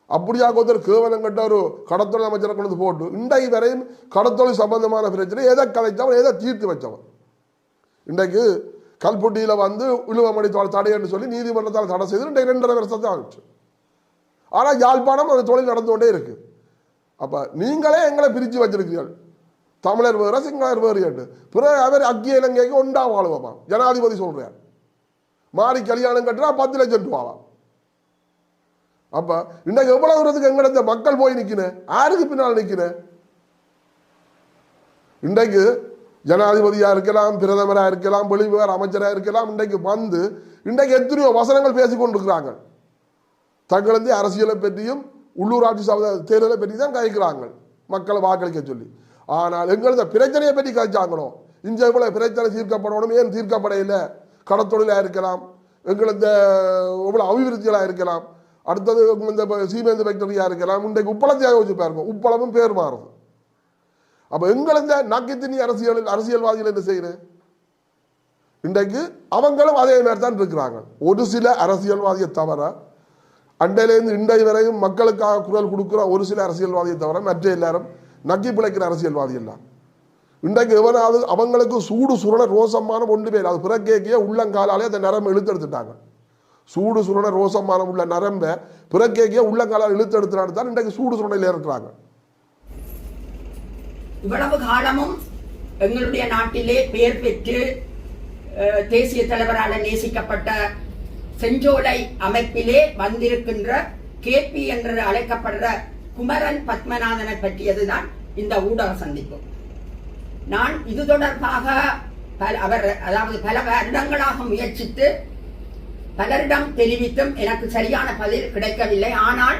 Speaker 6: அப்படியாக ஒருத்தர் கேவலம் கட்ட ஒரு கடத்தொழில் அமைச்சரை கொண்டு போட்டு இன்றைக்கு வரையும் கடத்தொழில் சம்பந்தமான பிரச்சனை எதை கலைச்சவன் எதை தீர்த்து வச்சவன். இன்றைக்கு கல்பொட்டியில் வந்து இழுவமணி தடை என்று சொல்லி நீதிமன்றத்தால் தடை செய்து இன்றைக்கு 2.5 வருஷத்தை ஆகிடுச்சு. ஆனால் யாழ்ப்பாணம் அந்த தொழில் நடந்து கொண்டே இருக்கு. அப்போ நீங்களே எங்களை பிரித்து வச்சிருக்கிறீர்கள், தமிழர் வேறு சிங்களர் வேறு என்று. பிறகு அவர் அக்கிய இலங்கைக்கு ஒன்றா வாழ்வான் ஜனாதிபதி சொல்கிறார். மாறி கல்யாணம் கட்டினா 10 லட்சம் ரூபாவாம். அப்போ இன்றைக்கு எவ்வளவு தூரத்துக்கு எங்கிட்ட மக்கள் போய் நிற்கினேன், யாருக்கு பின்னால் நிற்கினேன்? இன்றைக்கு ஜனாதிபதியாக இருக்கலாம், பிரதமராக இருக்கலாம், வெளிவிவகார அமைச்சராக இருக்கலாம். இன்றைக்கு வந்து இன்றைக்கு எத்தனையோ வசனங்கள் பேசிக்கொண்டிருக்கிறாங்க. தங்களது அரசியலை பற்றியும் உள்ளூராட்சி தேர்தலை பற்றி தான் கழிக்கிறாங்க மக்களை வாக்களிக்க சொல்லி. ஆனால் எங்களது பிரச்சனையை பற்றி கழிச்சாங்களோ, இந்த இவ்வளோ பிரச்சனை தீர்க்கப்படணும், ஏன் தீர்க்கப்படையில்லை? கடத்தொழிலாக இருக்கலாம், எங்களது இவ்வளோ அபிவிருத்திகளாக இருக்கலாம், அடுத்தது இந்த சீமெந்து ஃபேக்டரியாக இருக்கலாம். இன்றைக்கு உப்பளத்தையாக யோசிச்சு பாருங்க, உப்பளமும் பேர் மாறுது. அப்போ எங்களது நக்கித்தினி அரசியல்வாதிகள் என்ன செய்யணும்? இன்றைக்கு அவங்களும் அதே மாதிரி தான் இருக்கிறாங்க. ஒரு சில அரசியல்வாதியை தவிர, அண்டையிலேருந்து இன்றைய வரையும் மக்களுக்காக குரல் கொடுக்குற ஒரு சில அரசியல்வாதியை தவிர மற்ற எல்லாரும் நக்கி பிழைக்கிற அரசியல்வாதி எல்லாம். இன்றைக்கு எவனாவது அவங்களுக்கு சூடு சுரண ரோசமான ஒன்று பேர் அது பிறக்கேக்கிய உள்ளங்காலாலே அந்த நரம்பு இழுத்தெடுத்துட்டாங்க. சூடு சுரண ரோசமான உள்ள நரம்பை பிறக்கேக்கிய உள்ளங்காலால் இழுத்தெடுத்துனான்னு தான் இன்றைக்கு சூடு சுரணையில் இருக்கிறாங்க.
Speaker 7: இவ்வளவு காலமும் எங்களுடைய நாட்டிலே பெயர் பெற்று தேசிய தலைவரால் நேசிக்கப்பட்ட செஞ்சோலை அமைப்பிலே வந்திருக்கின்ற கேபி என்று அழைக்கப்படுற குமரன் பத்மநாதனை பற்றியதுதான் இந்த ஊடக சந்திப்பு. நான் இது தொடர்பாக பல வருடங்களாக முயற்சித்து பலரிடம் தெரிவித்தும் எனக்கு சரியான பதில் கிடைக்கவில்லை. ஆனால்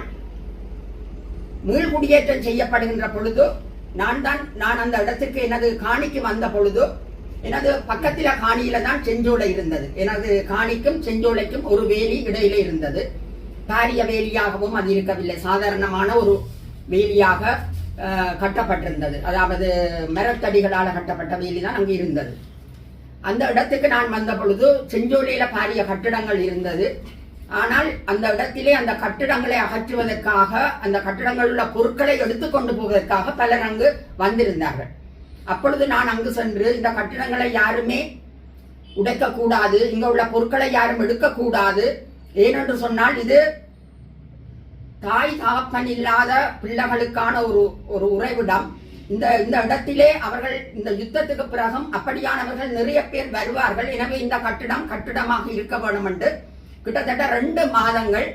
Speaker 7: மீள்குடியேற்றம் செய்யப்படுகின்ற பொழுது நான் அந்த இடத்துக்கு எனது காணிக்கு வந்த பொழுது எனது பக்கத்தில காணியில தான் செஞ்சோலை இருந்தது. எனது காணிக்கும் செஞ்சோலைக்கும் ஒரு வேலி இடையில இருந்தது. பாரிய வேலியாகவும் அது இருக்கவில்லை, சாதாரணமான ஒரு வேலியாக கட்டப்பட்டிருந்தது. அதாவது மரத்தடிகளால் கட்டப்பட்ட வேலி தான் அங்கு இருந்தது. அந்த இடத்துக்கு நான் வந்த பொழுது செஞ்சோலையில பாரிய கட்டிடங்கள் இருந்தது. ஆனால் அந்த இடத்திலே அந்த கட்டிடங்களை அகற்றுவதற்காக, அந்த கட்டிடங்கள் உள்ள பொருட்களை எடுத்துக்கொண்டு போவதற்காக பலர் அங்கு வந்திருந்தார்கள். அப்பொழுது நான் அங்கு சென்று இந்த கட்டிடங்களை யாருமே உடைக்கக்கூடாது, இங்க உள்ள பொருட்களை யாரும் எடுக்கக்கூடாது, ஏனென்று சொன்னால் இது தாய் தகப்பன் இல்லாத பிள்ளைகளுக்கான ஒரு உறைவிடம். இந்த இடத்திலே அவர்கள் இந்த யுத்தத்துக்கு பிறகும் அப்படியானவர்கள் நிறைய பேர் வருவார்கள். எனவே இந்த கட்டிடமாக இருக்க வேண்டும் என்று கிட்டத்தட்ட 2 மாதங்கள்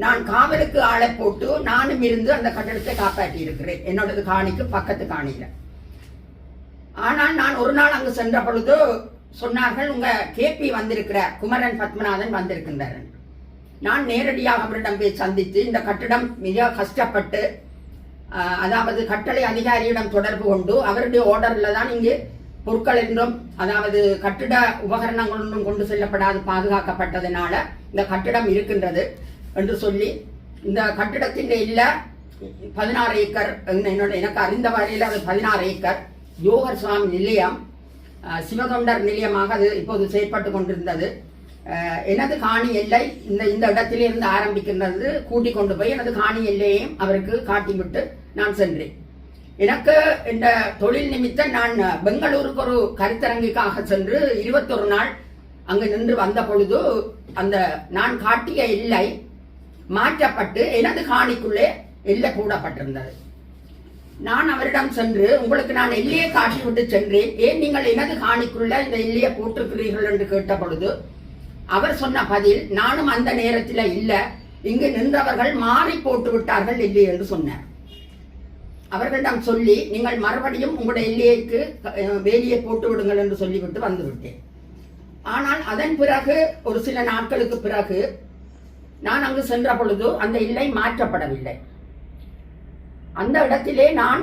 Speaker 7: நான் காவலுக்கு ஆளை போட்டு நானும் இருந்து அந்த கட்டிடத்தை காப்பாற்றி இருக்கிறேன், என்னோடது காணிக்கு பக்கத்து காணியில. ஆனால் நான் ஒரு நாள் அங்கு சென்ற பொழுது சொன்னார்கள், உங்க கேபி வந்திருக்கிறார், குமரன் பத்மநாதன் வந்திருக்கின்றார். நான் நேரடியாக அவரிடம் போய் சந்தித்து இந்த கட்டிடம் மிக கஷ்டப்பட்டு, அதாவது கட்டளை அதிகாரியிடம் தொடர்பு கொண்டு அவருடைய ஆர்டர்ல தான் இங்கு பொருட்கள் என்றும், அதாவது கட்டிட உபகரணங்கள் ஒன்றும் கொண்டு செல்லப்படாது பாதுகாக்கப்பட்டதுனால இந்த கட்டிடம் இருக்கின்றது என்று சொல்லி, இந்த கட்டிடத்தின் இல்ல 16 ஏக்கர், எனக்கு அறிந்த வரையில் அது 16 ஏக்கர் யோகர் சுவாமி நிலையம், சிவதொண்டர் நிலையமாக அது இப்போது செயற்பட்டு கொண்டிருந்தது. எனது காணி எல்லை இந்த இடத்திலிருந்து ஆரம்பிக்கின்றது. கூட்டிக் கொண்டு போய் எனது காணி எல்லையையும் அவருக்கு காட்டிவிட்டு நான் சென்றேன். எனக்கு இந்த தொழில் நிமித்தம் நான் பெங்களூருக்கு ஒரு கருத்தரங்குக்காக சென்று 21 நாள் அங்கு நின்று வந்த பொழுது அந்த நான் காட்டிய எல்லை மாற்றப்பட்டு எனது காணிக்குள்ளே எல்லை கூடப்பட்டிருந்தது. நான் அவரிடம் சென்று, உங்களுக்கு நான் எல்லையை காட்டிவிட்டு சென்றேன், ஏன் நீங்கள் எனது காணிக்குள்ள இந்த எல்லையை போட்டிருக்கிறீர்கள் என்று கேட்ட பொழுது அவர் சொன்ன பதில், நானும் அந்த நேரத்தில் இல்ல, இங்கு நின்றவர்கள் மாறி போட்டு விட்டார்கள் இல்லை என்று சொன்னார். அவர்களிடம் சொல்லி, நீங்கள் மறுபடியும் உங்களுடைய எல்லைக்கு வேலியை போட்டு விடுங்கள் என்று சொல்லிவிட்டு வந்துவிட்டேன். ஆனால் அதன் பிறகு ஒரு சில நாட்களுக்கு பிறகு நான் அங்கு சென்ற பொழுது அந்த எல்லை மாற்றப்படவில்லை. அந்த இடத்திலே நான்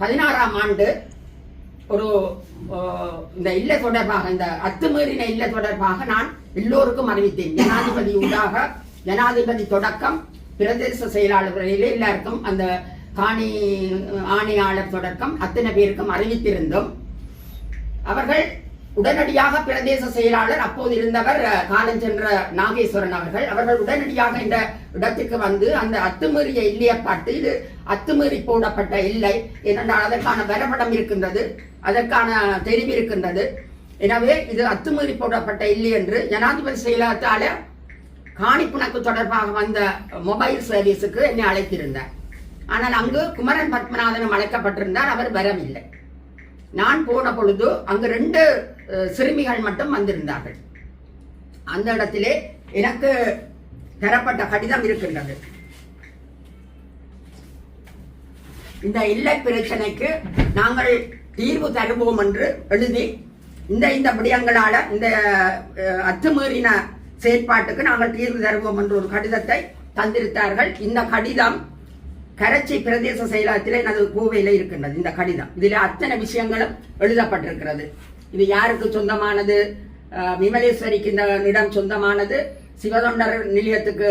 Speaker 7: 16ஆம் ஆண்டு ஒரு இந்த இல்ல தொடர்பாக, இந்த அத்துமீறின இல்ல தொடர்பாக நான் எல்லோருக்கும் அறிவித்தேன். ஜனாதிபதி ஊடாக, ஜனாதிபதி தொடக்கம் பிரதேச செயலாளர் வரையிலே எல்லாருக்கும், அந்த காணி ஆணையாளர் தொடக்கம் அத்தனை பேருக்கும் அறிவித்திருந்தோம். அவர்கள் உடனடியாக பிரதேச செயலாளர் அப்போது இருந்தவர் காலம் சென்ற நாகேஸ்வரன் அவர்கள் உடனடியாக இந்த இடத்துக்கு வந்து அந்த அத்துமீறிய இல்லையை பார்த்து இது அத்துமீறி போடப்பட்ட இல்லை ஏனென்றால் அதற்கான வரைபடம் இருக்கின்றது, அதற்கான தெரிவு இருக்கின்றது. எனவே இது அத்துமீறி போடப்பட்ட இல்லை என்று ஜனாதிபதி செயலகத்தால காணிப்புணக்கு தொடர்பாக வந்த மொபைல் சர்வீஸுக்கு என்னை அழைத்திருந்தார். ஆனால் அங்கு குமரன் பத்மநாதனும் அழைக்கப்பட்டிருந்தார், அவர் வரவில்லை. நான் போன பொழுது அங்கு 2 சிறுமிகள் மட்டும் வந்திருந்தார்கள். அந்த இடத்திலே எனக்கு தரப்பட்ட கடிதம் இருக்கின்றது. இந்த எல்லை பிரச்சனைக்கு நாங்கள் தீர்வு தருவோம் என்று எழுதி இந்த விடயங்களால இந்த அத்துமீறின செயற்பாட்டுக்கு நாங்கள் தீர்வு தருவோம் என்று ஒரு கடிதத்தை தந்திருத்தார்கள். இந்த கடிதம் கரைச்சி பிரதேச செயலகத்திலே எனது கோவையில் இருக்கின்றது. இந்த கடிதம் இதில் அத்தனை விஷயங்களும் எழுதப்பட்டிருக்கிறது. இது யாருக்கு சொந்தமானது, விமலேஸ்வரிக்கு இந்த இடம் சொந்தமானது, சிவதொண்டர் நிலையத்துக்கு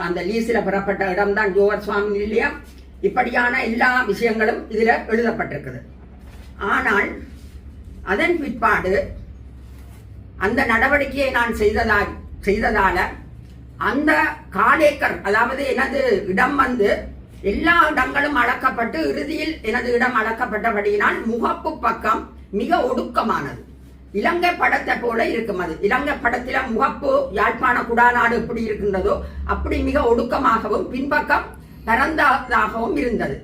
Speaker 7: அந்த லீஸில் பெறப்பட்ட இடம்தான் ஜோவர் சுவாமி நிலையம், இப்படியான எல்லா விஷயங்களும் இதில் எழுதப்பட்டிருக்குது. ஆனால் அதன் பிற்பாடு அந்த நடவடிக்கையை நான் செய்ததால அந்த காலேக்கர், அதாவது எனது இடம் வந்து எல்லா இடங்களும் அளக்கப்பட்டு இறுதியில் எனது இடம் அளக்கப்பட்டபடியினால் முகப்பு பக்கம் மிக ஒடுக்கமானது. இலங்கை படத்தை போல இருக்கும். அது இலங்கை படத்தில முகப்பு யாழ்ப்பாண குடாநாடு எப்படி இருக்கின்றதோ அப்படி மிக ஒடுக்கமாகவும் பின்பக்கம் பரந்ததாகவும் இருந்தது.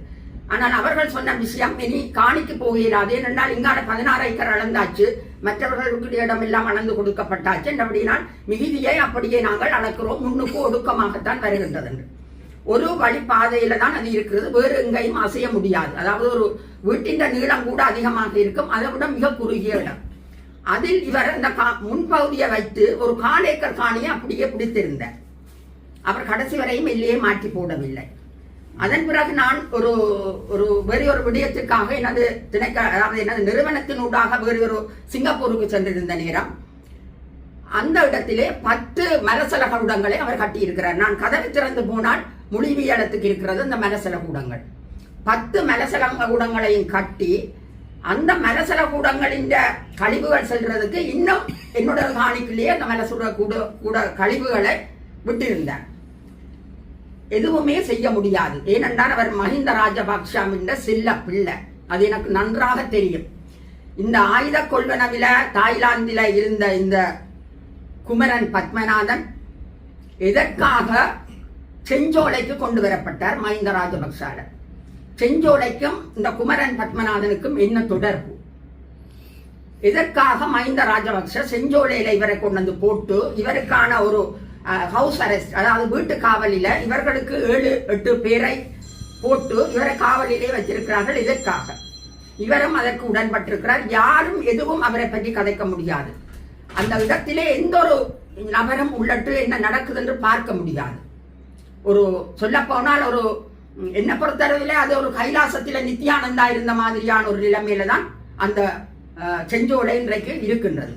Speaker 7: ஆனால் அவர்கள் சொன்ன விஷயம், இனி காணிக்கு போகிறாது, ஏனென்றால் இங்கான 16 ஏக்கர் அளந்தாச்சு, மற்றவர்களுக்கு இடம் எல்லாம் அளந்து கொடுக்கப்பட்டாச்சு என்றபடினால் மிகுதியை அப்படியே நாங்கள் அளக்கிறோம், முன்னுக்கு ஒடுக்கமாகத்தான் வருகின்றது என்று. ஒரு வழி பாதையில தான் அது இருக்கிறது, வேறு எங்கேயும் அசைய முடியாது. அதாவது ஒரு வீட்டின் நீளம் கூட அதிகமாக இருக்கும், அதை விட மிக குறுகிய இடம். அதில் இவர் அந்த முன்பகுதியை வைத்து ஒரு 1/4 ஏக்கர் காணியை அப்படியே பிடித்திருந்தார். அவர் கடைசி வரையும் இல்லையே மாற்றி போடவில்லை. அதன் பிறகு நான் வேறு ஒரு விடயத்துக்காக எனது அதாவது எனது நிறுவனத்தினூடாக வேறு ஒரு சிங்கப்பூருக்கு சென்றிருந்த நேரம் அந்த இடத்திலே 10 மலசல கூடங்களை அவர் கட்டியிருக்கிறார். நான் கதவை திறந்து போனால் மொழிவியலத்துக்கு இருக்கிறது அந்த மலசல கூடங்கள். 10 மலசல கூடங்களையும் கட்டி அந்த மலசல கூடங்களின் கழிவுகள் செல்றதுக்கு இன்னும் என்னுடைய காணிக்குள்ளேயே அந்த மலசல கூட கழிவுகளை விட்டிருந்தார். எதுவுமே செய்ய முடியாது. ஏனென்றால் அவர் மஹிந்த ராஜபக்ஷவின் செல்ல பிள்ளை, அது எனக்கு நன்றாக தெரியும். இந்த ஆயுத கொள்வனவில தாய்லாந்தில இருந்த இந்த குமரன் பத்மநாதன் எதற்காக செஞ்சோலைக்கு கொண்டு வரப்பட்டார் மஹிந்த ராஜபக்ஷால. செஞ்சோலைக்கும் இந்த குமரன் பத்மநாதனுக்கும் என்ன தொடர்பு? எதற்காக மஹிந்த ராஜபக்ஷ செஞ்சோலையில இவரை கொண்டு வந்து போட்டு இவருக்கான ஒரு ஹவுஸ் அரெஸ்ட், அதாவது வீட்டு காவலில இவர்களுக்கு 7-8 பேரை போட்டு இவரை காவலிலே வச்சிருக்கிறார்கள். இதற்காக இவரும் அதற்கு உடன்பட்டிருக்கிறார். யாரும் எதுவும் அவரை பற்றி கதைக்க முடியாது. அந்த இடத்திலே எந்த ஒரு நபரும் உள்ளட்டு என்ன நடக்குது என்று பார்க்க முடியாது. ஒரு சொல்ல போனால் ஒரு என்ன பொறுத்தளவில் அது ஒரு கைலாசத்தில நித்யானந்தா இருந்த மாதிரியான ஒரு நிலைமையில தான் அந்த செஞ்சோலை இன்றைக்கு இருக்கின்றது.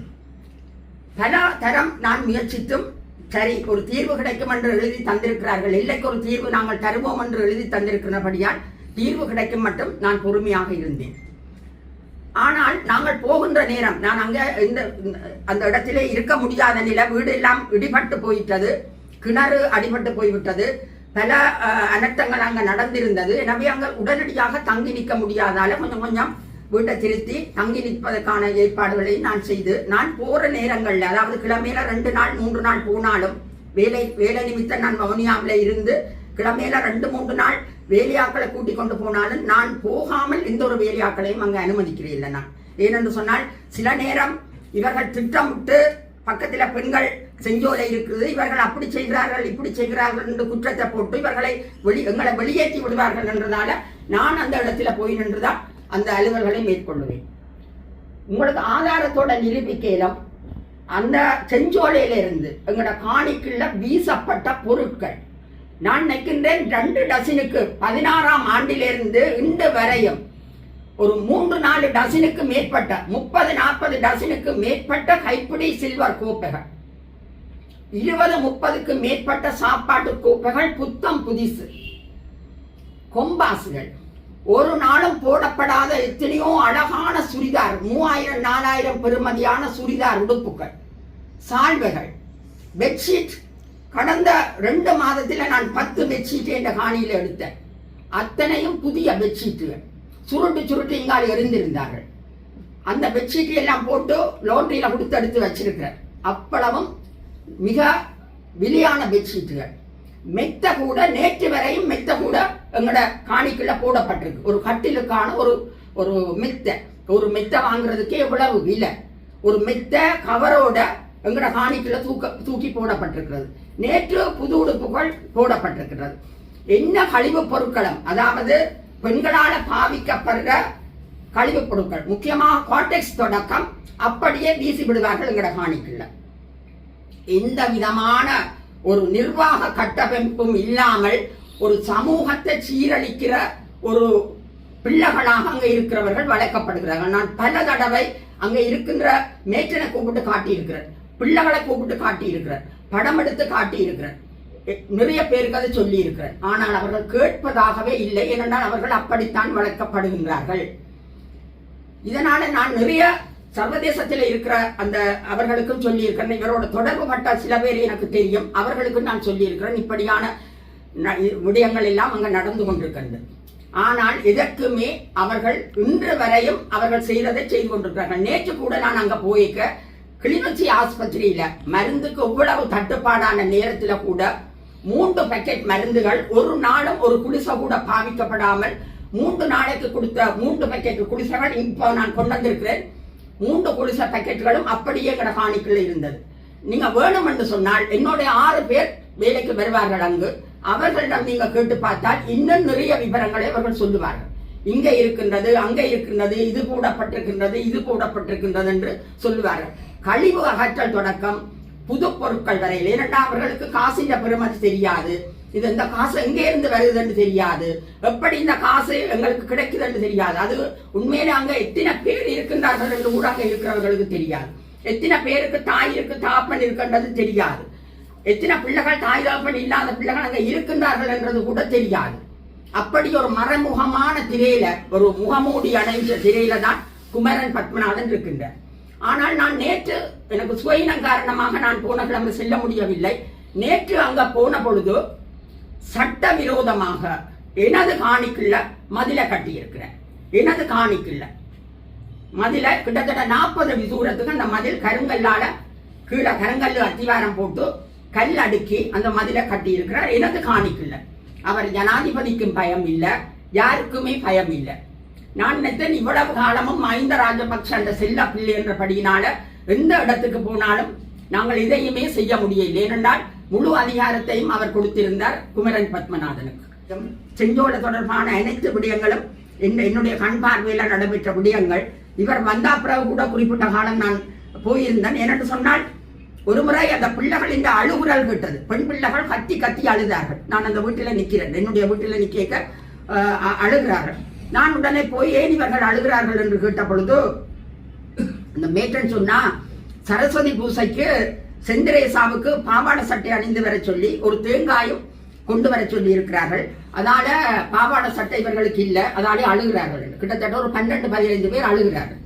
Speaker 7: பல தரம் நான் முயற்சித்தும் சரி ஒரு தீர்வு கிடைக்கும் என்று எழுதி தந்திருக்கிறார்கள். எல்லைக்கு ஒரு தீர்வு நாங்கள் தருவோம் என்று எழுதி தந்திருக்கிறபடியால் தீர்வு கிடைக்கும் மட்டும் நான் பொறுமையாக இருந்தேன். ஆனால் நாங்கள் போகின்ற நேரம் நான் அங்க அந்த இடத்திலே இருக்க முடியாத நிலை, வீடு எல்லாம் இடிபட்டு போயிட்டது, கிணறு அடிபட்டு போய்விட்டது, பல அனர்த்தங்கள் அங்க நடந்திருந்தது. எனவே அங்க உடனடியாக தங்கி நிற்க முடியாதால கொஞ்சம் கொஞ்சம் வீட்டை திருத்தி தங்கி நிற்பதற்கான ஏற்பாடுகளை நான் செய்து, நான் போற நேரங்கள்ல அதாவது கிழமையில 2 நாள் 3 நாள் போனாலும் வேலை நிமித்தம் நான் வவுனியாவில இருந்து கிழமையில 2-3 நாள் வேலையாக்களை கூட்டிக் கொண்டு போனாலும் நான் போகாமல் எந்த ஒரு வேலையாக்களையும் அங்க அனுமதிக்கிறேன் இல்லை நான். ஏனென்று சொன்னால் சில நேரம் இவர்கள் திட்டமிட்டு பக்கத்துல பெண்கள் செஞ்சோலை இருக்குது, இவர்கள் அப்படி செய்கிறார்கள் இப்படி செய்கிறார்கள் என்று குற்றத்தை போட்டு இவர்களை எங்களை வெளியேற்றி விடுவார்கள் என்றதால நான் அந்த இடத்துல போய் நின்றுதான் அந்த அலுவல்களை மேற்கொள்ளுவேன். உங்களுக்கு ஆதாரத்தோட நிரூபிக்கையிலும் அந்த செஞ்சோலையில இருந்து எங்களோட காணிக்குள்ள வீசப்பட்ட பொருட்கள் நான் நினைக்கின்றேன் 2 டசினுக்கு 16ஆம் ஆண்டிலிருந்து இன்று வரையும் ஒரு 3-4 டசினுக்கு மேற்பட்ட 30-40 டசினுக்கு மேற்பட்ட கைப்பிடி சில்வர் கோப்பைகள், 20-30க்கு மேற்பட்ட சாப்பாட்டு கோப்பைகள், புத்தம் புதிசு கொம்பாசுகள், ஒரு நாளும் போடப்படாத எத்தனையோ அழகான சுடிதார் 3000-4000 பெறுமதியான சுடிதார் உடுப்புகள், சால்வைகள், பெட்ஷீட். கடந்த 2 மாதத்தில் நான் 10 பெட்ஷீட் என்ற காணியில் எடுத்தேன். அத்தனையும் புதிய பெட்ஷீட்டுகள், சுருட்டு இங்கால் எறிந்திருந்தார்கள். அந்த பெட்ஷீட் எல்லாம் போட்டு லோன்றியில கொடுத்து எடுத்து வச்சிருக்கிறேன். அவ்வளவும் மிக விலையான பெட்ஷீட்டுகள். மெத்த கூட நேற்று வரையும் மெத்த கூட எங்களோட காணிக்குள்ள போடப்பட்டிருக்கு. ஒரு கட்டிலுக்கான ஒரு மெத்த வாங்குறதுக்கே எவ்வளவு விலை. ஒரு மெத்த கவரோட எங்களோட காணிக்குள்ள தூக்கி போடப்பட்டிருக்கிறது. நேற்று புது உடுப்புகள் போடப்பட்டிருக்கிறது. என்ன கழிவு பொருட்களும், அதாவது பெண்களால் பாவிக்கப்படுற கழிவு பொருட்கள், முக்கியமாக காட்டெக்ஸ் தொடக்கம் அப்படியே வீசி விடுவார்கள் எங்களோட காணிக்குள்ள. எந்த விதமான ஒரு நிர்வாக கட்டமைப்பும் இல்லாமல் ஒரு சமூகத்தை சீரழிக்கிற ஒரு பிள்ளைகளாக அங்க இருக்கிறவர்கள் வளர்க்கப்படுகிறார்கள். நான் பல தடவை அங்க இருக்கின்ற மேற்றனை கூப்பிட்டு காட்டியிருக்கிறேன், பிள்ளைகளை கூப்பிட்டு காட்டியிருக்கிறேன், படம் எடுத்து காட்டியிருக்கிறேன், நிறைய பேருக்கு அதை சொல்லி இருக்கிறேன். ஆனால் அவர்கள் கேட்பதாகவே இல்லை. ஏனென்றால் அவர்கள் அப்படித்தான் வளர்க்கப்படுகின்றார்கள். இதனால நான் நிறைய சர்வதேசத்தில் இருக்கிற அந்த அவர்களுக்கும் சொல்லி இருக்கிறேன். இவரோட தொடர்பு பட்ட சில பேர் எனக்கு தெரியும், அவர்களுக்கும் நான் சொல்லி இருக்கிறேன். இப்படியான விடயங்கள் எல்லாம் அங்க நடந்து கொண்டிருக்கிறது. ஆனால் இதற்குமே அவர்கள் இன்று வரையும் அவர்கள் செய்ததை செய்து கொண்டிருக்கிறார்கள். நேற்று கூட நான் அங்க போய்க்க கிளிநொச்சி ஆஸ்பத்திரியில மருந்துக்கு இவ்வளவு தட்டுப்பாடான நேரத்துல கூட 3 பேக்கெட் மருந்துகள் ஒரு நாளும் ஒரு குடிசை கூட பாவிக்கப்படாமல் 3 நாளைக்கு கொடுத்த 3 பேக்கெட் குடிசைகள் இப்போ நான் கொண்டு வந்திருக்கிறேன். 3 குடிசை பேக்கெட்டுகளும் அப்படியே எங்கட காணிக்குள்ள இருந்தது. நீங்க வேணும் என்று சொன்னால் என்னுடைய 6 பேர் வேலைக்கு வருவார்கள் அங்கு. அவர்களிடம் நீங்க கேட்டு பார்த்தால் இன்னும் நிறைய விவரங்களை அவர்கள் சொல்லுவார்கள். இங்க இருக்கின்றது, அங்க இருக்கின்றது, இது போடப்பட்டிருக்கின்றது, இது போடப்பட்டிருக்கின்றது என்று சொல்லுவார்கள். கழிவு அகற்றல் தொடக்கம் புது பொருட்கள் வரையில். ஏனென்றால் அவர்களுக்கு காசின் பெருமதி தெரியாது, இது இந்த காசு எங்கே இருந்து வருது என்று தெரியாது, எப்படி இந்த காசு எங்களுக்கு கிடைக்குது என்று தெரியாது. அது உண்மையிலே அங்க எத்தனை பேர் இருக்கின்றார்கள் என்று ஊராக இருக்கிறவர்களுக்கு தெரியாது. எத்தனை பேருக்கு தாய் இருக்கு, தாப்பன் இருக்கின்றது தெரியாது. எத்தனை பிள்ளைகள் தாய் தாப்பன் இல்லாத பிள்ளைகள் அங்க இருக்கின்றார்கள் என்றது கூட தெரியாது. அப்படி ஒரு மறைமுகமான திரையில, ஒரு முகமூடி அடைஞ்ச திரையில தான் குமரன் பத்மநாதன் இருக்கின்றார். ஆனால் நான் நேற்று எனக்கு சுயினம் காரணமாக நான் போன கிழமை செல்ல முடியவில்லை. நேற்று அங்க போன பொழுது சட்டவிரோதமாக எனது காணிக்குள்ள மதில கட்டி இருக்கிறேன். எனது காணிக்குள்ள மதில கிட்டத்தட்ட 40 அடி தூரத்துக்கு அந்த மதில் கருங்கல்லால கீழே கருங்கல்லு அத்திவாரம் போட்டு கல் அடுக்கி அந்த மதில கட்டி இருக்கிறார் எனது காணிக்குள்ள. அவர் ஜனாதிபதிக்கும் பயம் இல்லை, யாருக்குமே பயம் இல்லை. நான் நினைத்தேன் இவ்வளவு காலமும் மஹிந்த ராஜபக்ஷ அந்த செல்ல பிள்ளை என்றபடியினால எந்த இடத்துக்கு போனாலும் நாங்கள் இதையுமே செய்ய முடியவில்லை. ஏனென்றால் முழு அதிகாரத்தையும் அவர் கொடுத்திருந்தார் குமரன் பத்மநாதனுக்கு. செஞ்சோல தொடர்பான அனைத்து விடயங்களும் என்னுடைய கண் பார்வையில நடைபெற்ற விடயங்கள். இவர் வந்தா பிறகு கூட குறிப்பிட்ட காலம் நான் போயிருந்தேன். ஏனென்று சொன்னால் ஒரு முறை அந்த பிள்ளைகள் இந்த அழுகுரல் கேட்டது. பெண் பிள்ளைகள் கத்தி கத்தி அழுதார்கள். நான் அந்த வீட்டில் நிற்கிறேன், என்னுடைய வீட்டில் நிற்க அழுகிறார்கள். நான் உடனே போய் ஏன் இவர்கள் அழுகிறார்கள் என்று கேட்ட பொழுது இந்த மேற்றன் சொன்னா, சரஸ்வதி பூசைக்கு செந்திரேசாவுக்கு பாவாடை சட்டை அணிந்து வர சொல்லி ஒரு தேங்காயும் கொண்டு வர சொல்லி இருக்கிறார்கள். அதனால பாவாடை சட்டை இவர்களுக்கு இல்லை, அதனாலே அழுகிறார்கள். கிட்டத்தட்ட ஒரு 12-15 பேர் அழுகிறார்கள்.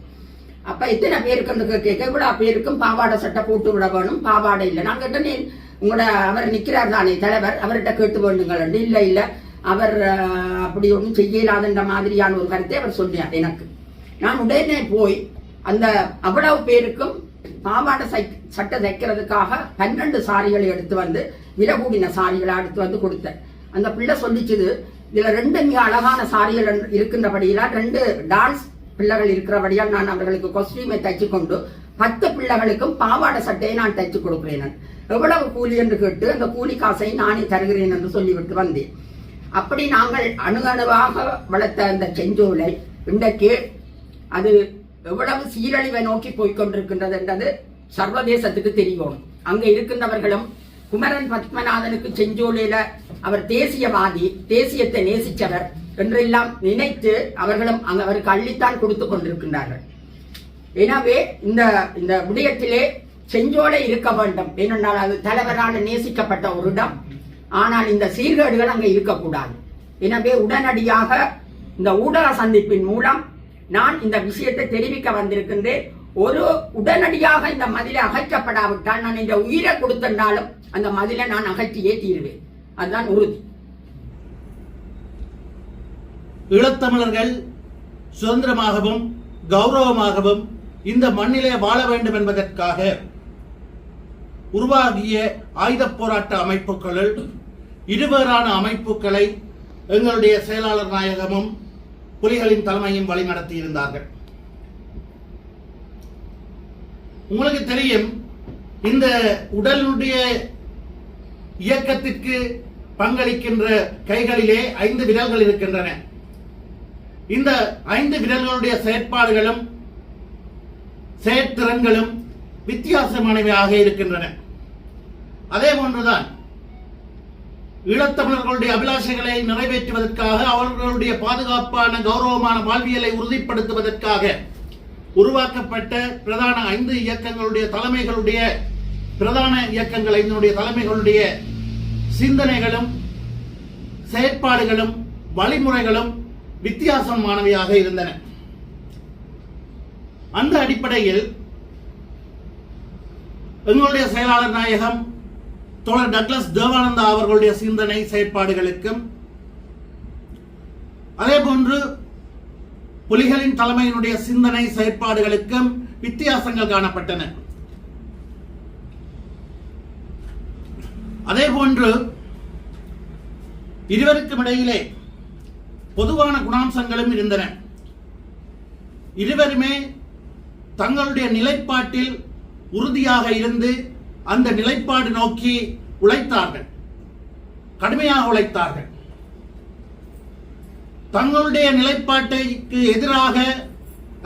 Speaker 7: அப்ப எத்தனை பேருக்கு கேட்க இவ்வளவு பேருக்கும் பாவாடை சட்டை போட்டு விட வேணும், பாவாடை இல்லை. நான் கேட்டேன், உங்களோட அவர் நிற்கிறார் தானே தலைவர், அவர்கிட்ட கேட்டு வேண்டுங்கள். இல்லை இல்லை, அவர் அப்படி ஒன்றும் செய்யலாதுன்ற மாதிரியான ஒரு கருத்தை அவர் சொன்னார் எனக்கு. நான் உடனே போய் அந்த அவ்வளவு பேருக்கும் பாவாடை சட்டை தைக்கிறதுக்காக 12 சாரிகளை எடுத்து வந்து, விலை கூடின சாரிகளை எடுத்து வந்து கொடுத்தேன். அந்த பிள்ளை சொல்லிச்சுது, இதுல 2 மிக அழகான சாரிகள் இருக்கின்றபடியெல்லாம் 2 டான்ஸ் பிள்ளைகள் இருக்கிறபடியால் நான் அவர்களுக்கு கொஸ்டியூமை தைச்சு கொண்டு 10 பிள்ளைகளுக்கும் பாவாடை சட்டையை நான் தைச்சு கொடுக்கிறேன். எவ்வளவு கூலி என்று கேட்டு அந்த கூலி காசை நானே தருகிறேன் என்று சொல்லிவிட்டு வந்தேன். அப்படி நாங்கள் அணுகணுவாக வளர்த்த அந்த செஞ்சோலை இன்றைக்கு அது எவ்வளவு சீரழிவை நோக்கி போய்கொண்டிருக்கின்றது என்றது சர்வதேசத்துக்கு தெரியும். அங்க இருக்கின்றவர்களும் குமரன் பத்மநாதனுக்கு செஞ்சோலையில அவர் தேசியவாதி, தேசியத்தை நேசிச்சவர் என்றெல்லாம் நினைத்து அவர்களும் அவருக்கு அள்ளித்தான் கொடுத்து கொண்டிருக்கின்றார்கள். எனவே இந்த விடயத்திலே செஞ்சோலை இருக்க வேண்டும். ஏனென்றால் அது தலைவரால் நேசிக்கப்பட்ட ஒரு இடம். ஆனால் இந்த சீர்கேடுகள் அங்கே இருக்கக்கூடாது. எனவே உடனடியாக இந்த ஊடக சந்திப்பின் மூலம் நான் இந்த விஷயத்தை தெரிவிக்க வந்திருக்கின்றேன். ஒரு உடனடியாக இந்த மதிலை அகற்றப்படாவிட்டால் நான் இந்த உயிரை கொடுத்திருந்தாலும் அந்த மதிலை நான் அகற்றியே தீருவேன். அதுதான் உறுதி.
Speaker 8: ஈழத்தமிழர்கள் சுதந்திரமாகவும் கௌரவமாகவும் இந்த மண்ணிலே வாழ வேண்டும் என்பதற்காக உருவாகிய ஆயுத போராட்ட அமைப்புகளுள் இருவேறான அமைப்புகளை எங்களுடைய செயலாளர் நாயகமும் புலிகளின் தலைமையும் வழிநடத்தி இருந்தார்கள். உங்களுக்கு தெரியும், இந்த உடலுடைய இயக்கத்திற்கு பங்களிக்கின்ற கைகளிலே 5 விரல்கள் இருக்கின்றன. இந்த 5 விரல்களுடைய செயற்பாடுகளும் செயற்திறன்களும் வித்தியாசமானவையாக இருக்கின்றன. அதே போன்றுதான் ஈழத்தமிழர்களுடைய அபிலாஷைகளை நிறைவேற்றுவதற்காக, அவர்களுடைய பாதுகாப்பான கௌரவமான வாழ்வியலை உறுதிப்படுத்துவதற்காக உருவாக்கப்பட்ட பிரதான 5 இயக்கங்களுடைய தலைமைகளுடைய பிரதான இயக்கங்கள் 5 தலைமைகளுடைய சிந்தனைகளும் செயற்பாடுகளும் வழிமுறைகளும் வித்தியாசமானவையாக இருந்தன. அந்த அடிப்படையில் எங்களுடைய செயலாளர் நாயகம் தோழர் டக்ளஸ் தேவானந்தா அவர்களுடைய சிந்தனை செயற்பாடுகளுக்கும், அதே போன்று புலிகளின் தலைமையினுடைய சிந்தனை செயற்பாடுகளுக்கும் வித்தியாசங்கள் காணப்பட்டன. அதே போன்று இருவருக்கும் இடையிலே பொதுவான குணாம்சங்களும் இருந்தன. இருவருமே தங்களுடைய நிலைப்பாட்டில் உறுதியாக இருந்து அந்த நிலைப்பாடு நோக்கி உழைத்தார்கள், கடுமையாக உழைத்தார்கள். தங்களுடைய நிலைப்பாட்டுக்கு எதிராக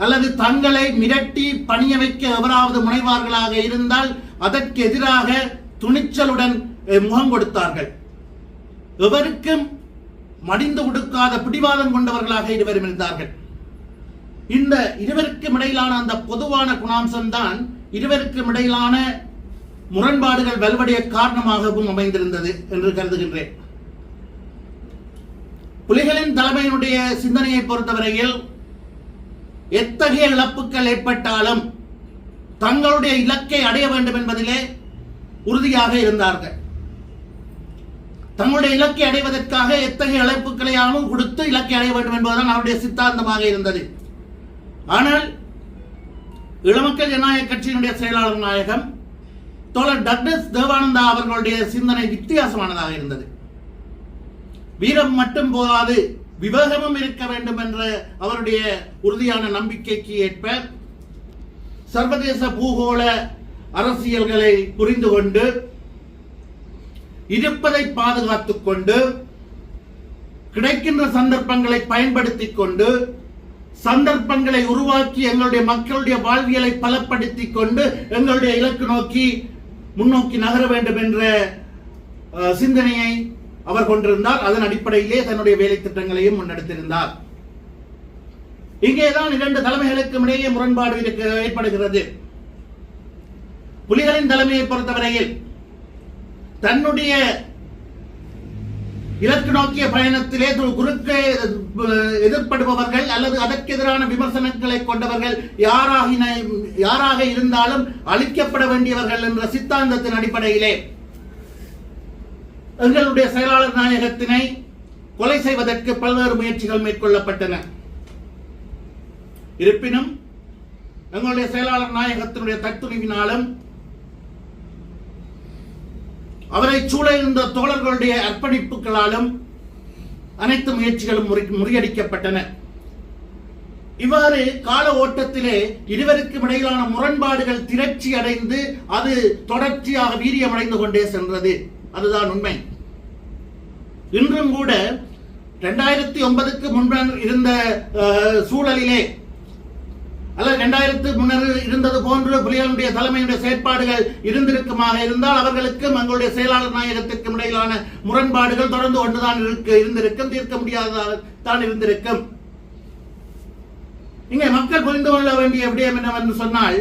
Speaker 8: அல்லது தங்களை மிரட்டி பணிய வைக்க எவராவது முனைவார்களாக இருந்தால் அதற்கு எதிராக துணிச்சலுடன் முகம் கொடுத்தார்கள். எவருக்கும் மடிந்து கொடுக்காத பிடிவாதம் கொண்டவர்களாக இருவரும் இருந்தார்கள். இந்த இருவருக்கும் இடையிலான அந்த பொதுவான குணாம்சம் தான் இருவருக்கும் இடையிலான முரண்பாடுகள் வலுவடைய காரணமாகவும் அமைந்திருந்தது என்று கருதுகின்றேன். புலிகளின் தலைமையினுடைய சிந்தனையை பொறுத்தவரையில் எத்தகைய இழப்புகள் ஏற்பட்டாலும் தங்களுடைய இலக்கை அடைய வேண்டும் என்பதிலே உறுதியாக இருந்தார்கள். தங்களுடைய இலக்கை அடைவதற்காக எத்தகைய இழப்புகளையாலும் கொடுத்து இலக்கை அடைய வேண்டும் என்பதுதான் அவருடைய சித்தாந்தமாக இருந்தது. ஆனால் ஈழமக்கள் ஜனநாயக கட்சியினுடைய செயலாளர் நாயகம் தோழர் டக்ளஸ் தேவானந்தா அவர்களுடைய சிந்தனை வித்தியாசமானதாக இருந்தது. வீரம் மட்டும் போதாது, விவேகமும் இருக்க வேண்டும் என்ற அவருடைய உறுதியான நம்பிக்கைக்கு ஏற்ப சர்வதேச பூகோள அரசியல்களை புரிந்து கொண்டு இருப்பதை பாதுகாத்துக் கொண்டு கிடைக்கின்ற சந்தர்ப்பங்களை பயன்படுத்திக் கொண்டு சந்தர்ப்பங்களை உருவாக்கி எங்களுடைய மக்களுடைய வாழ்வியலை பலப்படுத்திக் கொண்டு எங்களுடைய இலக்கு நோக்கி முன்னோக்கி நகர வேண்டும் என்ற சிந்தனையை அவர் கொண்டிருந்தார். அதன் அடிப்படையிலே தன்னுடைய வேலை திட்டங்களையும் முன்னெடுத்திருந்தார். இங்கேதான் 2 தலைமைகளுக்கும் இடையே முரண்பாடு ஏற்படுகிறது. புலிகளின் தலைமையை பொறுத்தவரையில் தன்னுடைய இலக்கு நோக்கிய பயணத்திலே குறுக்கே எதிர்ப்படுபவர்கள் அல்லது அதற்கு எதிரான விமர்சனங்களை கொண்டவர்கள் யாராக இருந்தாலும் அழிக்கப்பட வேண்டியவர்கள் என்ற சித்தாந்தத்தின் அடிப்படையிலே எங்களுடைய செயலாளர் நாயகத்தினை கொலை செய்வதற்கு பல்வேறு முயற்சிகள் மேற்கொள்ளப்பட்டன. இருப்பினும் எங்களுடைய செயலாளர் நாயகத்தினுடைய தத்துணிவினாலும் அவரை சூழ இருந்த தோழர்களுடைய அர்ப்பணிப்புகளாலும் அனைத்து முயற்சிகளும் முறியடிக்கப்பட்டன. இவ்வாறு கால ஓட்டத்திலே இருவருக்கும் இடையிலான முரண்பாடுகள் திரட்சி அடைந்து அது தொடர்ச்சியாக வீரியமடைந்து கொண்டே சென்றது. அதுதான் உண்மை. இன்றும் கூட 2009க்கு முன்பு இருந்த சூழலிலே அல்லது 2000 முன்னர் இருந்தது போன்று புலிகளுடைய தலைமையுடைய செயற்பாடுகள் இருந்திருக்குமாக இருந்தால் அவர்களுக்கும் எங்களுடைய செயலாளர் நாயகத்திற்கும் இடையிலான முரண்பாடுகள் தொடர்ந்து கொண்டுதான் இருந்திருக்கும், தீர்க்க முடியாததான் இருந்திருக்கும். இங்கே மக்கள் புரிந்து கொள்ள வேண்டிய விடயம் என்னவென்று சொன்னால்,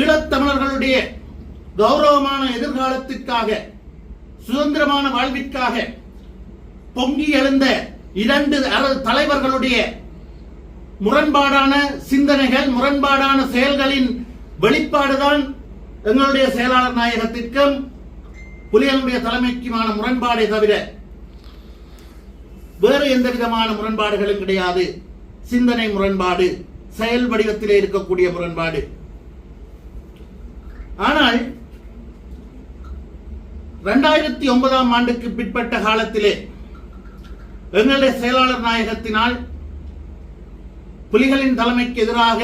Speaker 8: ஈழத்தமிழர்களுடைய கௌரவமான எதிர்காலத்திற்காக, சுதந்திரமான வாழ்விற்காக பொங்கி எழுந்த இரண்டு தலைவர்களுடைய முரண்பாடான சிந்தனைகள், முரண்பாடான செயல்களின் வெளிப்பாடுதான் எங்களுடைய செயலாளர் நாயகத்திற்கும் புலிகளுடைய தலைமைக்குமான முரண்பாடே தவிர வேறு எந்த விதமான முரண்பாடுகளும் கிடையாது. சிந்தனை முரண்பாடு, செயல் வடிவத்திலே இருக்கக்கூடிய முரண்பாடு. ஆனால் 2009ஆம் ஆண்டுக்கு பிற்பட்ட காலத்திலே எங்களுடைய செயலாளர் நாயகத்தினால் புலிகளின் தலைமைக்கு எதிராக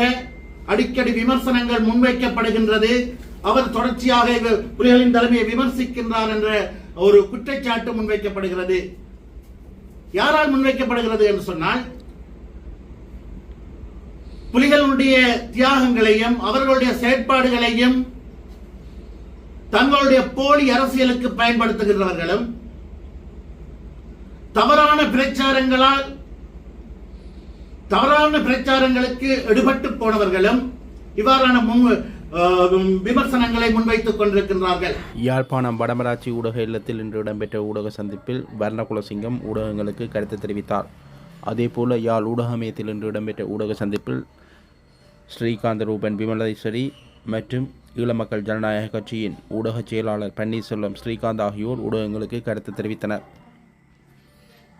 Speaker 8: அடிக்கடி விமர்சனங்கள் முன்வைக்கப்படுகின்றது. அவர் தொடர்ச்சியாக புலிகளின் தலைமையை விமர்சிக்கின்றார் என்ற ஒரு குற்றச்சாட்டு முன்வைக்கப்படுகிறது. யாரால் முன்வைக்கப்படுகிறது என்று சொன்னால், புலிகளுடைய தியாகங்களையும் அவர்களுடைய செயற்பாடுகளையும் தங்களுடைய போலி அரசியலுக்கு பயன்படுத்துகின்றவர்களும், தவறான பிரச்சாரங்களுக்கு எடுபட்டு போனவர்களும் இவ்வாறான விமர்சனங்களை முன்வைத்துக் கொண்டிருக்கின்றார்கள்.
Speaker 1: யாழ்ப்பாணம் வடமராட்சி ஊடக இல்லத்தில் இன்று இடம்பெற்ற ஊடக சந்திப்பில் வர்ணகுலசிங்கம் ஊடகங்களுக்கு கருத்து தெரிவித்தார். அதேபோல யாழ் ஊடகமயத்தில் இன்று இடம்பெற்ற ஊடக சந்திப்பில் ஸ்ரீகாந்த ரூபன் விமலேஸ்வரி மற்றும் ஈழமக்கள் ஜனநாயக கட்சியின் ஊடக செயலாளர் பன்னீர்செல்வம் ஸ்ரீகாந்த் ஆகியோர் ஊடகங்களுக்கு கருத்து தெரிவித்தனர்.